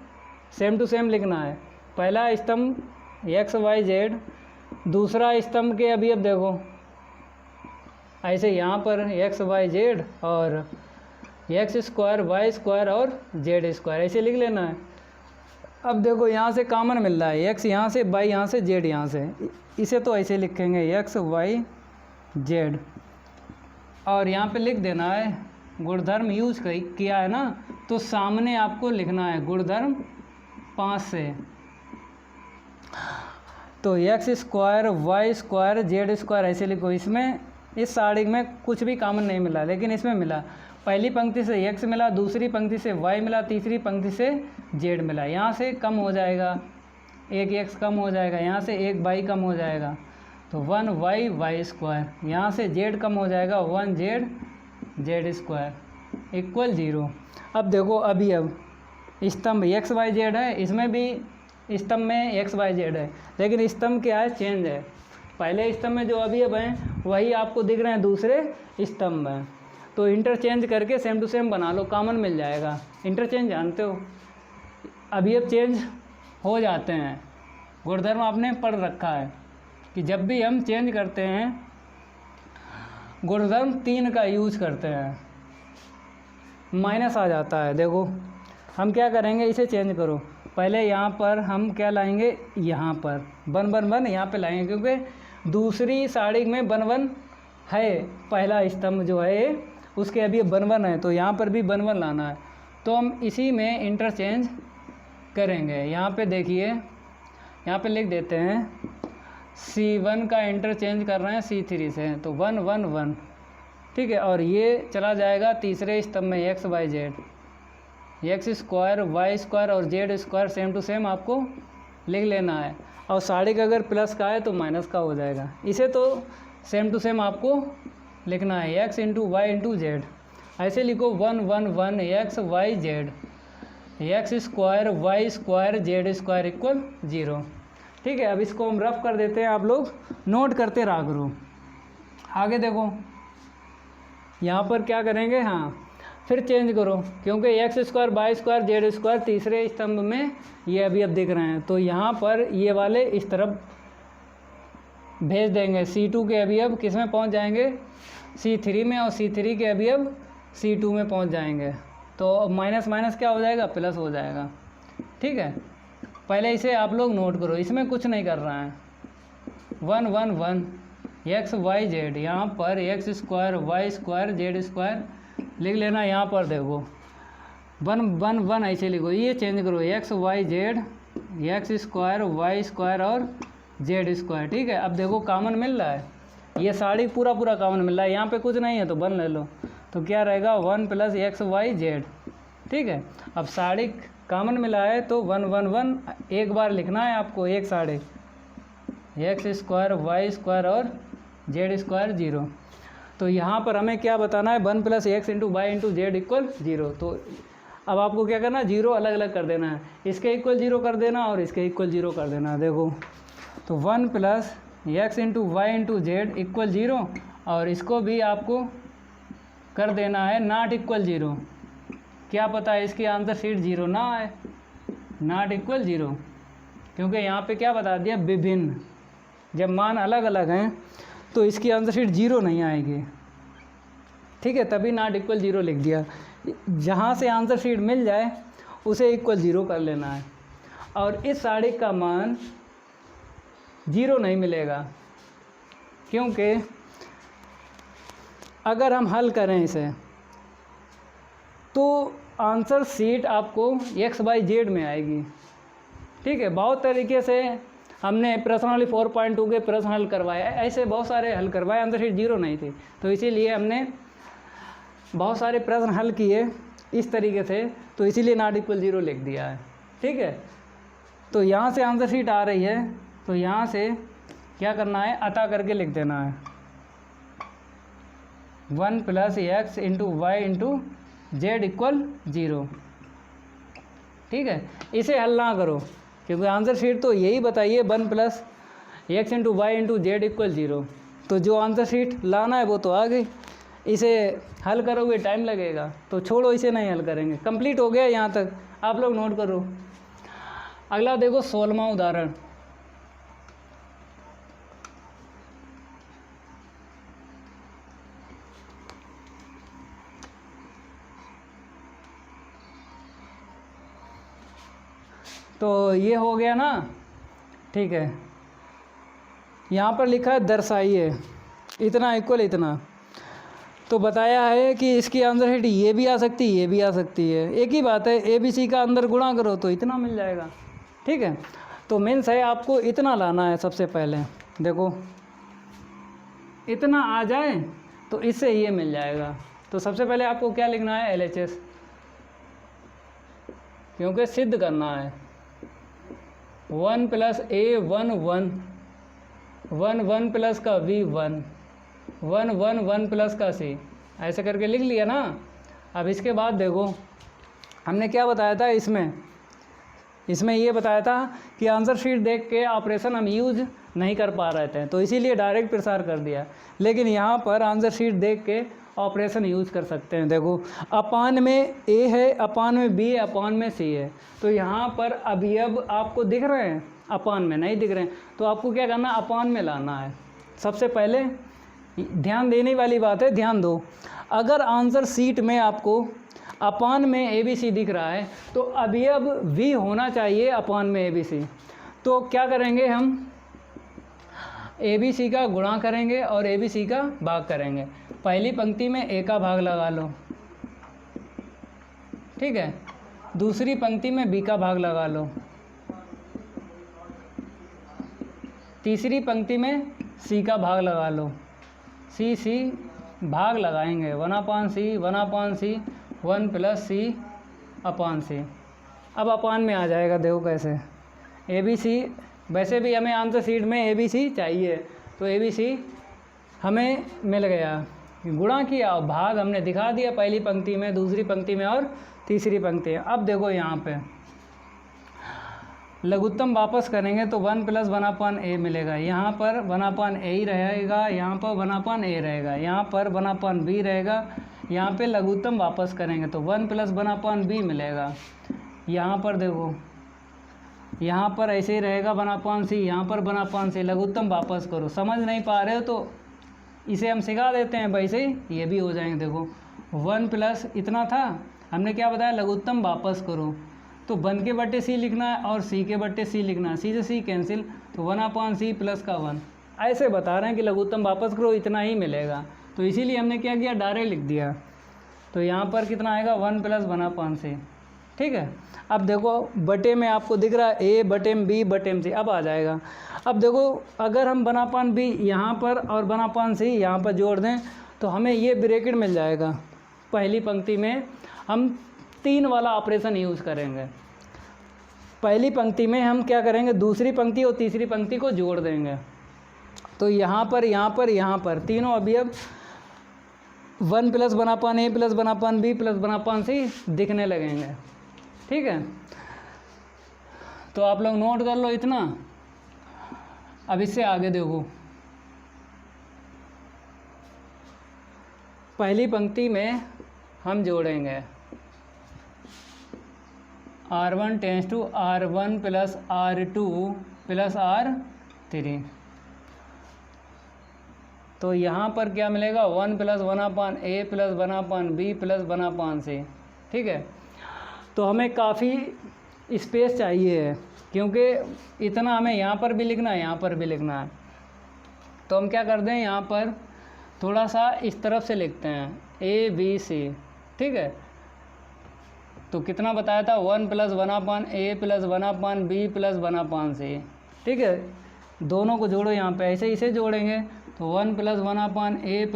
सेम टू सेम लिखना है। पहला स्तंभ एक्स वाई जेड, दूसरा स्तंभ के अभी अब देखो ऐसे यहाँ पर एक्स वाई जेड और एक्स स्क्वायर वाई स्क्वायर और जेड स्क्वायर ऐसे लिख लेना है। अब देखो यहाँ से कॉमन मिल रहा है, एक्स यहाँ से वाई यहाँ से जेड यहाँ से, इसे तो ऐसे लिखेंगे एक्स वाई जेड और यहाँ पे लिख देना है गुणधर्म यूज किया है ना, तो सामने आपको लिखना है गुणधर्म 5 से। तो x square y square z square ऐसे लिखो। इसमें इस साड़ी में कुछ भी कॉमन नहीं मिला, लेकिन इसमें मिला। पहली पंक्ति से एक्स मिला, दूसरी पंक्ति से वाई मिला, तीसरी पंक्ति से जेड मिला। यहाँ से कम हो जाएगा, एक एक्स कम हो जाएगा, यहाँ से एक वाई कम हो जाएगा, तो 1 वाई वाई स्क्वायर। यहाँ से जेड कम हो जाएगा, 1 जेड जेड स्क्वायर इक्वल 0। अब देखो अभी अब स्तंभ एक्स वाई जेड है, इसमें भी स्तंभ में एक्स वाई जेड है, लेकिन स्तंभ क्या है, चेंज है। पहले स्तंभ में जो अभी अब हैं वही आपको दिख रहे हैं दूसरे स्तंभ में। तो इंटरचेंज करके सेम टू सेम बना लो, कॉमन मिल जाएगा। इंटरचेंज जानते हो, अभी अब चेंज हो जाते हैं। गुणधर्म आपने पढ़ रखा है कि जब भी हम चेंज करते हैं गुणधर्म 3 का यूज करते हैं, माइनस आ जाता है। देखो हम क्या करेंगे, इसे चेंज करो। पहले यहाँ पर हम क्या लाएंगे, यहाँ पर 1 1 1 यहाँ पे लाएंगे, क्योंकि दूसरी साड़ी में 1 1 है। पहला स्तंभ जो है उसके अभी 1 1 है, तो यहाँ पर भी 1 1 लाना है। तो हम इसी में इंटरचेंज करेंगे। यहाँ पे देखिए, यहाँ पे लिख देते हैं C1 का इंटरचेंज कर रहे हैं C3 से, तो 1 1 1, ठीक है। और ये चला जाएगा तीसरे स्तंभ में x y z, x square y square और z square same to same आपको लिख लेना है। और साड़ी का अगर प्लस का है तो माइनस का हो जाएगा। इसे तो सेम टू सेम आपको लिखना है, x into y into z. ऐसे लिखो 1 1 1 x y z, x square y square z square equal 0, ठीक है। अब इसको हम रफ कर देते हैं, आप लोग नोट करते रहा करो। आगे देखो यहाँ पर क्या करेंगे, हाँ फिर चेंज करो, क्योंकि x square y square z square तीसरे स्तंभ में ये अभी अब दिख रहे हैं, तो यहाँ पर ये वाले इस तरफ भेज देंगे। C2 के अभी अब किस में पहुँच जाएंगे, C3 में, और C3 के अभी अब C2 में पहुँच जाएंगे। तो माइनस माइनस क्या हो जाएगा, प्लस हो जाएगा, ठीक है। पहले इसे आप लोग नोट करो, इसमें कुछ नहीं कर रहा है। 1 1 1 एक्स वाई जेड, यहाँ पर x square y square z square लिख लेना। यहाँ पर देखो 1 1 1 ऐसे लिखो, ये चेंज करो, x y z x square y square और जेड स्क्वायर, ठीक है। अब देखो कॉमन मिल रहा है, ये साड़ी पूरा पूरा कॉमन मिल रहा है, यहाँ पे कुछ नहीं है तो 1 ले लो, तो क्या रहेगा 1 प्लस एक्स वाई जेड, ठीक है। अब साड़ी कॉमन मिला है तो 1 1 1 एक बार लिखना है आपको, एक साड़ी एक्स स्क्वायर वाई स्क्वायर और जेड स्क्वायर 0। तो यहाँ पर हमें क्या बताना है, 1 plus x into y into z equal 0। तो अब आपको क्या करना है, 0 अलग अलग कर देना है, इसके इक्वल 0 कर देना और इसके इक्वल 0 कर देना। देखो तो 1 plus x into y into z equal 0, और इसको भी आपको कर देना है नॉट इक्वल 0। क्या पता है इसकी आंसर शीट 0 ना आए, नॉट इक्वल 0, क्योंकि यहाँ पे क्या बता दिया, विभिन्न। जब मान अलग अलग हैं तो इसकी आंसर शीट 0 नहीं आएगी, ठीक है, तभी नॉट इक्वल 0 लिख दिया। जहाँ से आंसर शीट मिल जाए उसे इक्वल 0 कर लेना है। और इस साड़ी का मान 0 नहीं मिलेगा, क्योंकि अगर हम हल करें इसे तो आंसर शीट आपको x/z में आएगी। ठीक है, बहुत तरीके से हमने प्रश्नावली 4.2 के प्रश्न हल करवाए, ऐसे बहुत सारे हल करवाए, आंसर शीट 0 नहीं थी, तो इसीलिए हमने बहुत सारे प्रश्न हल किए इस तरीके से, तो इसीलिए नॉट इक्वल 0 लिख दिया है। ठीक है, तो यहाँ से आंसर शीट आ रही है, तो यहाँ से क्या करना है, अता करके लिख देना है 1 + x × y × z इक्वल 0। ठीक है, इसे हल ना करो, क्योंकि आंसर शीट तो यही बताइए 1 + x × y × z इक्वल 0। तो जो आंसर शीट लाना है वो तो आ गई, इसे हल करोगे टाइम लगेगा, तो छोड़ो, इसे नहीं हल करेंगे। कंप्लीट हो गया यहाँ तक, आप लोग नोट करो। अगला देखो 16वां उदाहरण। तो ये हो गया ना। ठीक है, यहाँ पर लिखा है दर्शाइए इतना इक्वल इतना, तो बताया है कि इसकी आंसर शीट ये भी आ सकती है, ये भी आ सकती है, एक ही बात है, ABC का अंदर गुणा करो तो इतना मिल जाएगा। ठीक है, तो मीन्स है आपको इतना लाना है। सबसे पहले देखो इतना आ जाए तो इससे ये मिल जाएगा। तो सबसे पहले आपको क्या लिखना है, LHS, क्योंकि सिद्ध करना है। 1 + A 1 1 1 1 प्लस का V 1 1 1 1 प्लस का C, ऐसे करके लिख लिया ना। अब इसके बाद देखो हमने क्या बताया था, इसमें ये बताया था कि आंसर शीट देख के ऑपरेशन हम यूज नहीं कर पा रहे थे, तो इसीलिए डायरेक्ट प्रसार कर दिया। लेकिन यहाँ पर आंसर शीट देख के ऑपरेशन यूज़ कर सकते हैं। देखो अपान में A है, अपान में B है, अपान में C है, तो यहाँ पर अवयव आपको दिख रहे हैं, अपान में नहीं दिख रहे हैं, तो आपको क्या करना, अपान में लाना है। सबसे पहले ध्यान देने वाली बात है, ध्यान दो, अगर आंसर शीट में आपको अपान में ABC दिख रहा है तो अवयव V होना चाहिए अपान में ABC। तो क्या करेंगे, हम ABC का गुणा करेंगे और ABC का भाग करेंगे। पहली पंक्ति में A का भाग लगा लो, ठीक है, दूसरी पंक्ति में B का भाग लगा लो, तीसरी पंक्ति में C का भाग लगा लो, C भाग लगाएंगे 1/C 1/C 1 + C अपान C। अब अपान में आ जाएगा, देखो कैसे, ABC, वैसे भी हमें आंसर शीट में ABC चाहिए, तो ABC हमें मिल गया, गुणा किया और भाग हमने दिखा दिया, पहली पंक्ति में, दूसरी पंक्ति में और तीसरी पंक्ति में। अब देखो यहाँ पे लघुत्तम वापस करेंगे तो 1 + 1/A मिलेगा, यहाँ पर 1/A ही रहेगा, यहाँ पर 1/A रहेगा, यहाँ पर 1/B रहेगा, यहाँ पे लघुत्तम वापस करेंगे तो 1 + 1/B मिलेगा। यहाँ पर देखो, यहाँ पर ऐसे ही रहेगा 1/C, यहाँ पर 1/C, लघुत्तम वापस करो। समझ नहीं पा रहे हो तो इसे हम सिखा देते हैं, वैसे ही ये भी हो जाएंगे। देखो 1 + इतना था, हमने क्या बताया, लघुत्तम वापस करो, तो 1 के बट्टे C लिखना है और C के बट्टे C लिखना है, C से C कैंसिल, तो 1/C + का 1, ऐसे बता रहे हैं कि लघुत्तम वापस करो, इतना ही मिलेगा। तो इसीलिए हमने क्या किया, डायरेक्ट लिख दिया। तो यहाँ पर कितना आएगा, 1 + 1/C। ठीक है, अब देखो बटे में आपको दिख रहा है A बटे में B बटे में C, अब आ जाएगा। अब देखो अगर हम 1/B यहाँ पर और 1/C यहाँ पर जोड़ दें तो हमें ये ब्रैकेट मिल जाएगा। पहली पंक्ति में हम 3 वाला ऑपरेशन यूज़ करेंगे। पहली पंक्ति में हम क्या करेंगे, दूसरी पंक्ति और तीसरी पंक्ति को जोड़ देंगे, तो यहाँ पर यहाँ पर तीनों अवयव 1 + 1/A + 1/B + 1/C दिखने लगेंगे। ठीक है, तो आप लोग नोट कर लो इतना। अब इससे आगे देखो, पहली पंक्ति में हम जोड़ेंगे R1 tense to R1 + R2 + R3, तो यहाँ पर क्या मिलेगा 1 + 1/a + 1/b + 1/c। ठीक है, तो हमें काफ़ी स्पेस चाहिए है क्योंकि इतना हमें यहाँ पर भी लिखना है, यहाँ पर भी लिखना है। तो हम क्या करते हैं, यहाँ पर थोड़ा सा इस तरफ से लिखते हैं ABC। ठीक है, तो कितना बताया था 1 + 1/a + 1/b + 1/c। ठीक है, दोनों को जोड़ो यहाँ पे, ऐसे इसे जोड़ेंगे तो 1 + 1/a +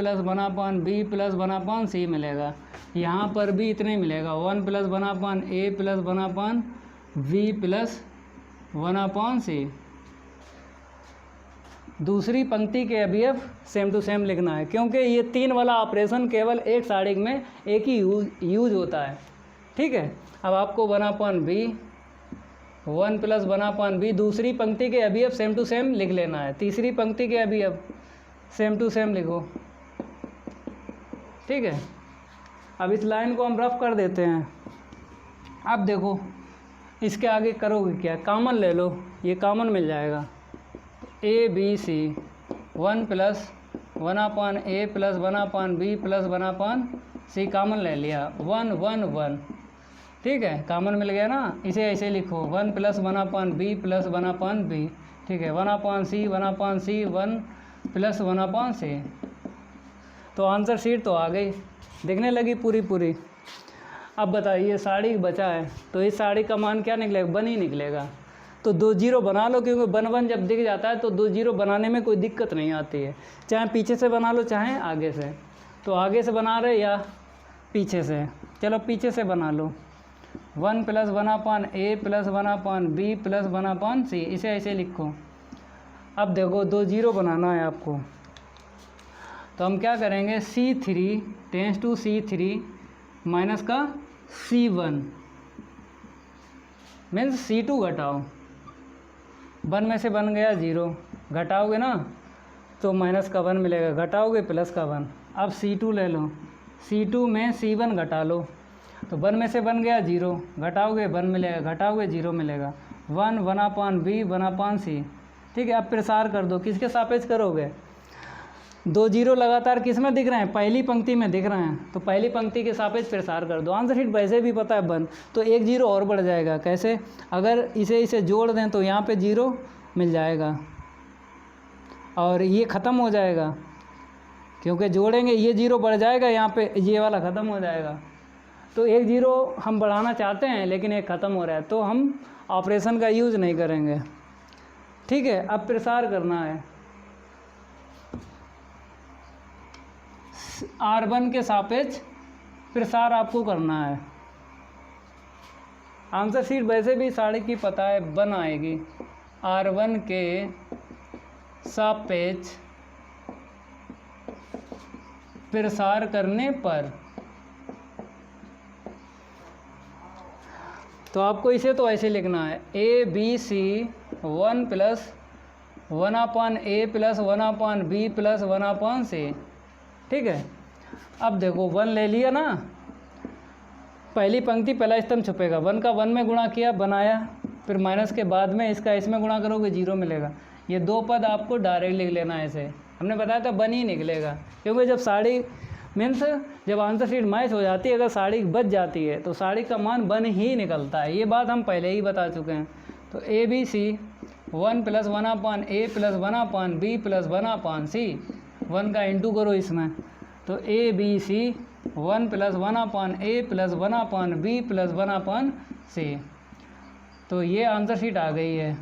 1/b + 1/c मिलेगा। यहाँ पर भी इतने मिलेगा 1 + 1/a + 1/b + 1/c। दूसरी पंक्ति के अवयव सेम टू सेम लिखना है क्योंकि ये 3 वाला ऑपरेशन केवल एक सारणी में एक ही यूज होता है। ठीक है, अब आपको 1/b 1 + 1/b दूसरी पंक्ति के अवयव सेम टू सेम लिख लेना है, तीसरी पंक्ति के अवयव सेम टू सेम लिखो। ठीक है, अब इस लाइन को हम रफ कर देते हैं। अब देखो इसके आगे करोगे क्या, कॉमन ले लो, ये कॉमन मिल जाएगा ABC 1 + 1/a + 1/b + 1/c common ले लिया 1 1 1। ठीक है, कॉमन मिल गया ना, इसे ऐसे लिखो 1 + 1/b + 1/b। ठीक है, 1/c 1/c 1 + 1/c। तो आंसर शीट तो आ गई, दिखने लगी पूरी पूरी। अब बताइए साड़ी बचा है, तो इस साड़ी का मान क्या निकलेगा, 1 ही निकलेगा। तो 2 0 बना लो क्योंकि 1 1 जब दिख जाता है तो 2 0 बनाने में कोई दिक्कत नहीं आती है, चाहे पीछे से बना लो चाहे आगे से। तो आगे से बना रहे या पीछे से, चलो पीछे से बना लो 1 + 1/a + 1/b + 1/c, इसे ऐसे लिखो। अब देखो 2 0 बनाना है आपको, तो हम क्या करेंगे C3 tense to C3 minus का C1 मीन्स C2 घटाओ, 1 में से बन गया 0, घटाओगे ना तो माइनस का 1 मिलेगा, घटाओगे प्लस का 1। अब C2 ले लो, C2 में C1 घटा लो, तो 1 में से बन गया 0, घटाओगे 1 मिलेगा, घटाओगे 0 मिलेगा। 1 1/b 1/c। ठीक है, अब प्रसार कर दो, किसके सापेक्ष करोगे, 2 0 लगातार किस में दिख रहे हैं, पहली पंक्ति में दिख रहे हैं, तो पहली पंक्ति के सापेक्ष प्रसार कर दो। आंसर शीट वैसे भी पता है 1, तो 1 0 और बढ़ जाएगा। कैसे, अगर इसे जोड़ दें तो यहाँ पे 0 मिल जाएगा और ये ख़त्म हो जाएगा, क्योंकि जोड़ेंगे ये 0 बढ़ जाएगा, यहाँ पे ये वाला ख़त्म हो जाएगा। तो 1 0 हम बढ़ाना चाहते हैं लेकिन एक ख़त्म हो रहा है, तो हम ऑपरेशन का यूज़ नहीं करेंगे। ठीक है, अब प्रसार करना है, R1 के सापेक्ष प्रसार आपको करना है। आंसर शीट वैसे भी साड़ी की पता है 1 आएगी। R1 के सापेक्ष प्रसार करने पर, तो आपको इसे तो ऐसे लिखना है ABC 1 + 1/a + 1/b + 1/c। ठीक है, अब देखो 1 ले लिया ना, पहली पंक्ति पहला स्तंभ छुपेगा, 1 का 1 में गुणा किया बनाया, फिर माइनस के बाद में इसका इसमें गुणा करोगे 0 मिलेगा। ये 2 पद आपको डायरेक्ट लिख लेना है, ऐसे हमने बताया था 1 ही निकलेगा, क्योंकि जब साड़ी मीन्स जब आंसर शीट मैच हो जाती है, अगर साड़ी बच जाती है तो साड़ी का मान 1 ही निकलता है, ये बात हम पहले ही बता चुके हैं। तो ABC 1 + 1/a + 1/b + 1/c, 1 का इंटू करो इसमें, तो ABC 1 + 1/a + 1/b + 1/c। तो ये आंसर शीट आ गई है।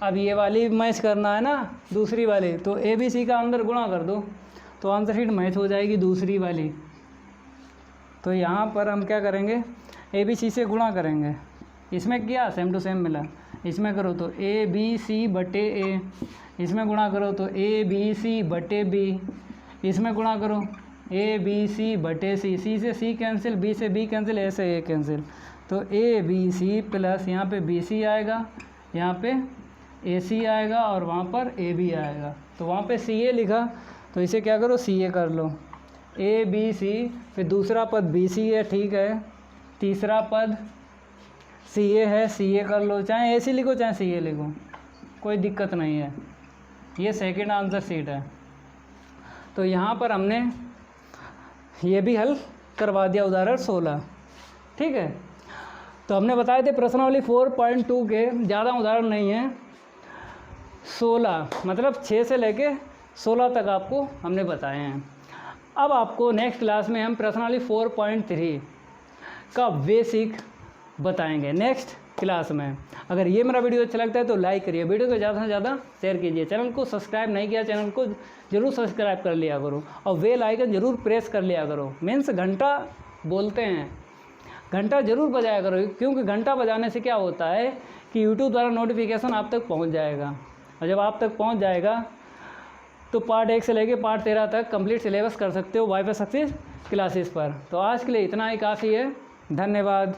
अब ये वाली मैच करना है ना, दूसरी वाली, तो ABC का अंदर गुणा कर दो तो आंसर शीट मैच हो जाएगी दूसरी वाली। तो यहाँ पर हम क्या करेंगे, ABC से गुणा करेंगे, इसमें किया सेम टू सेम मिला, इसमें करो तो ABC/a, इसमें गुणा करो तो ABC/b, इसमें गुणा करो ABC/c, C से C कैंसिल, B से B कैंसिल, A से A कैंसिल, तो ABC प्लस यहाँ पे BC आएगा, यहाँ पे AC आएगा और वहाँ पर AB आएगा। तो वहाँ पे CA लिखा तो इसे क्या करो CA कर लो, ABC, फिर दूसरा पद BC है, ठीक है, तीसरा पद CA है, CA कर लो, चाहे AC लिखो चाहे CA लिखो, कोई दिक्कत नहीं है। ये सेकंड आंसर शीट है। तो यहाँ पर हमने ये भी हल करवा दिया उदाहरण 16। ठीक है, तो हमने बताए थे प्रश्नावली 4.2 के ज़्यादा उदाहरण नहीं हैं, 16 मतलब 6 से लेके 16 तक आपको हमने बताए हैं। अब आपको नेक्स्ट क्लास में हम प्रश्नावली 4.3 का बेसिक बताएंगे नेक्स्ट क्लास में। अगर ये मेरा वीडियो अच्छा लगता है तो लाइक करिए, वीडियो को ज़्यादा से ज़्यादा शेयर कीजिए, चैनल को सब्सक्राइब नहीं किया चैनल को जरूर सब्सक्राइब कर लिया करो और बेल आइकन ज़रूर प्रेस कर लिया करो। मीन्स घंटा बोलते हैं, घंटा ज़रूर बजाया करो, क्योंकि घंटा बजाने से क्या होता है कि यूट्यूब द्वारा नोटिफिकेशन आप तक पहुंच जाएगा, और जब आप तक पहुंच जाएगा तो पार्ट 1 से लेके पार्ट 13 तक कंप्लीट सिलेबस कर सकते हो वाईफाई सक्सेस क्लासेस पर। तो आज के लिए इतना ही काफ़ी है, धन्यवाद।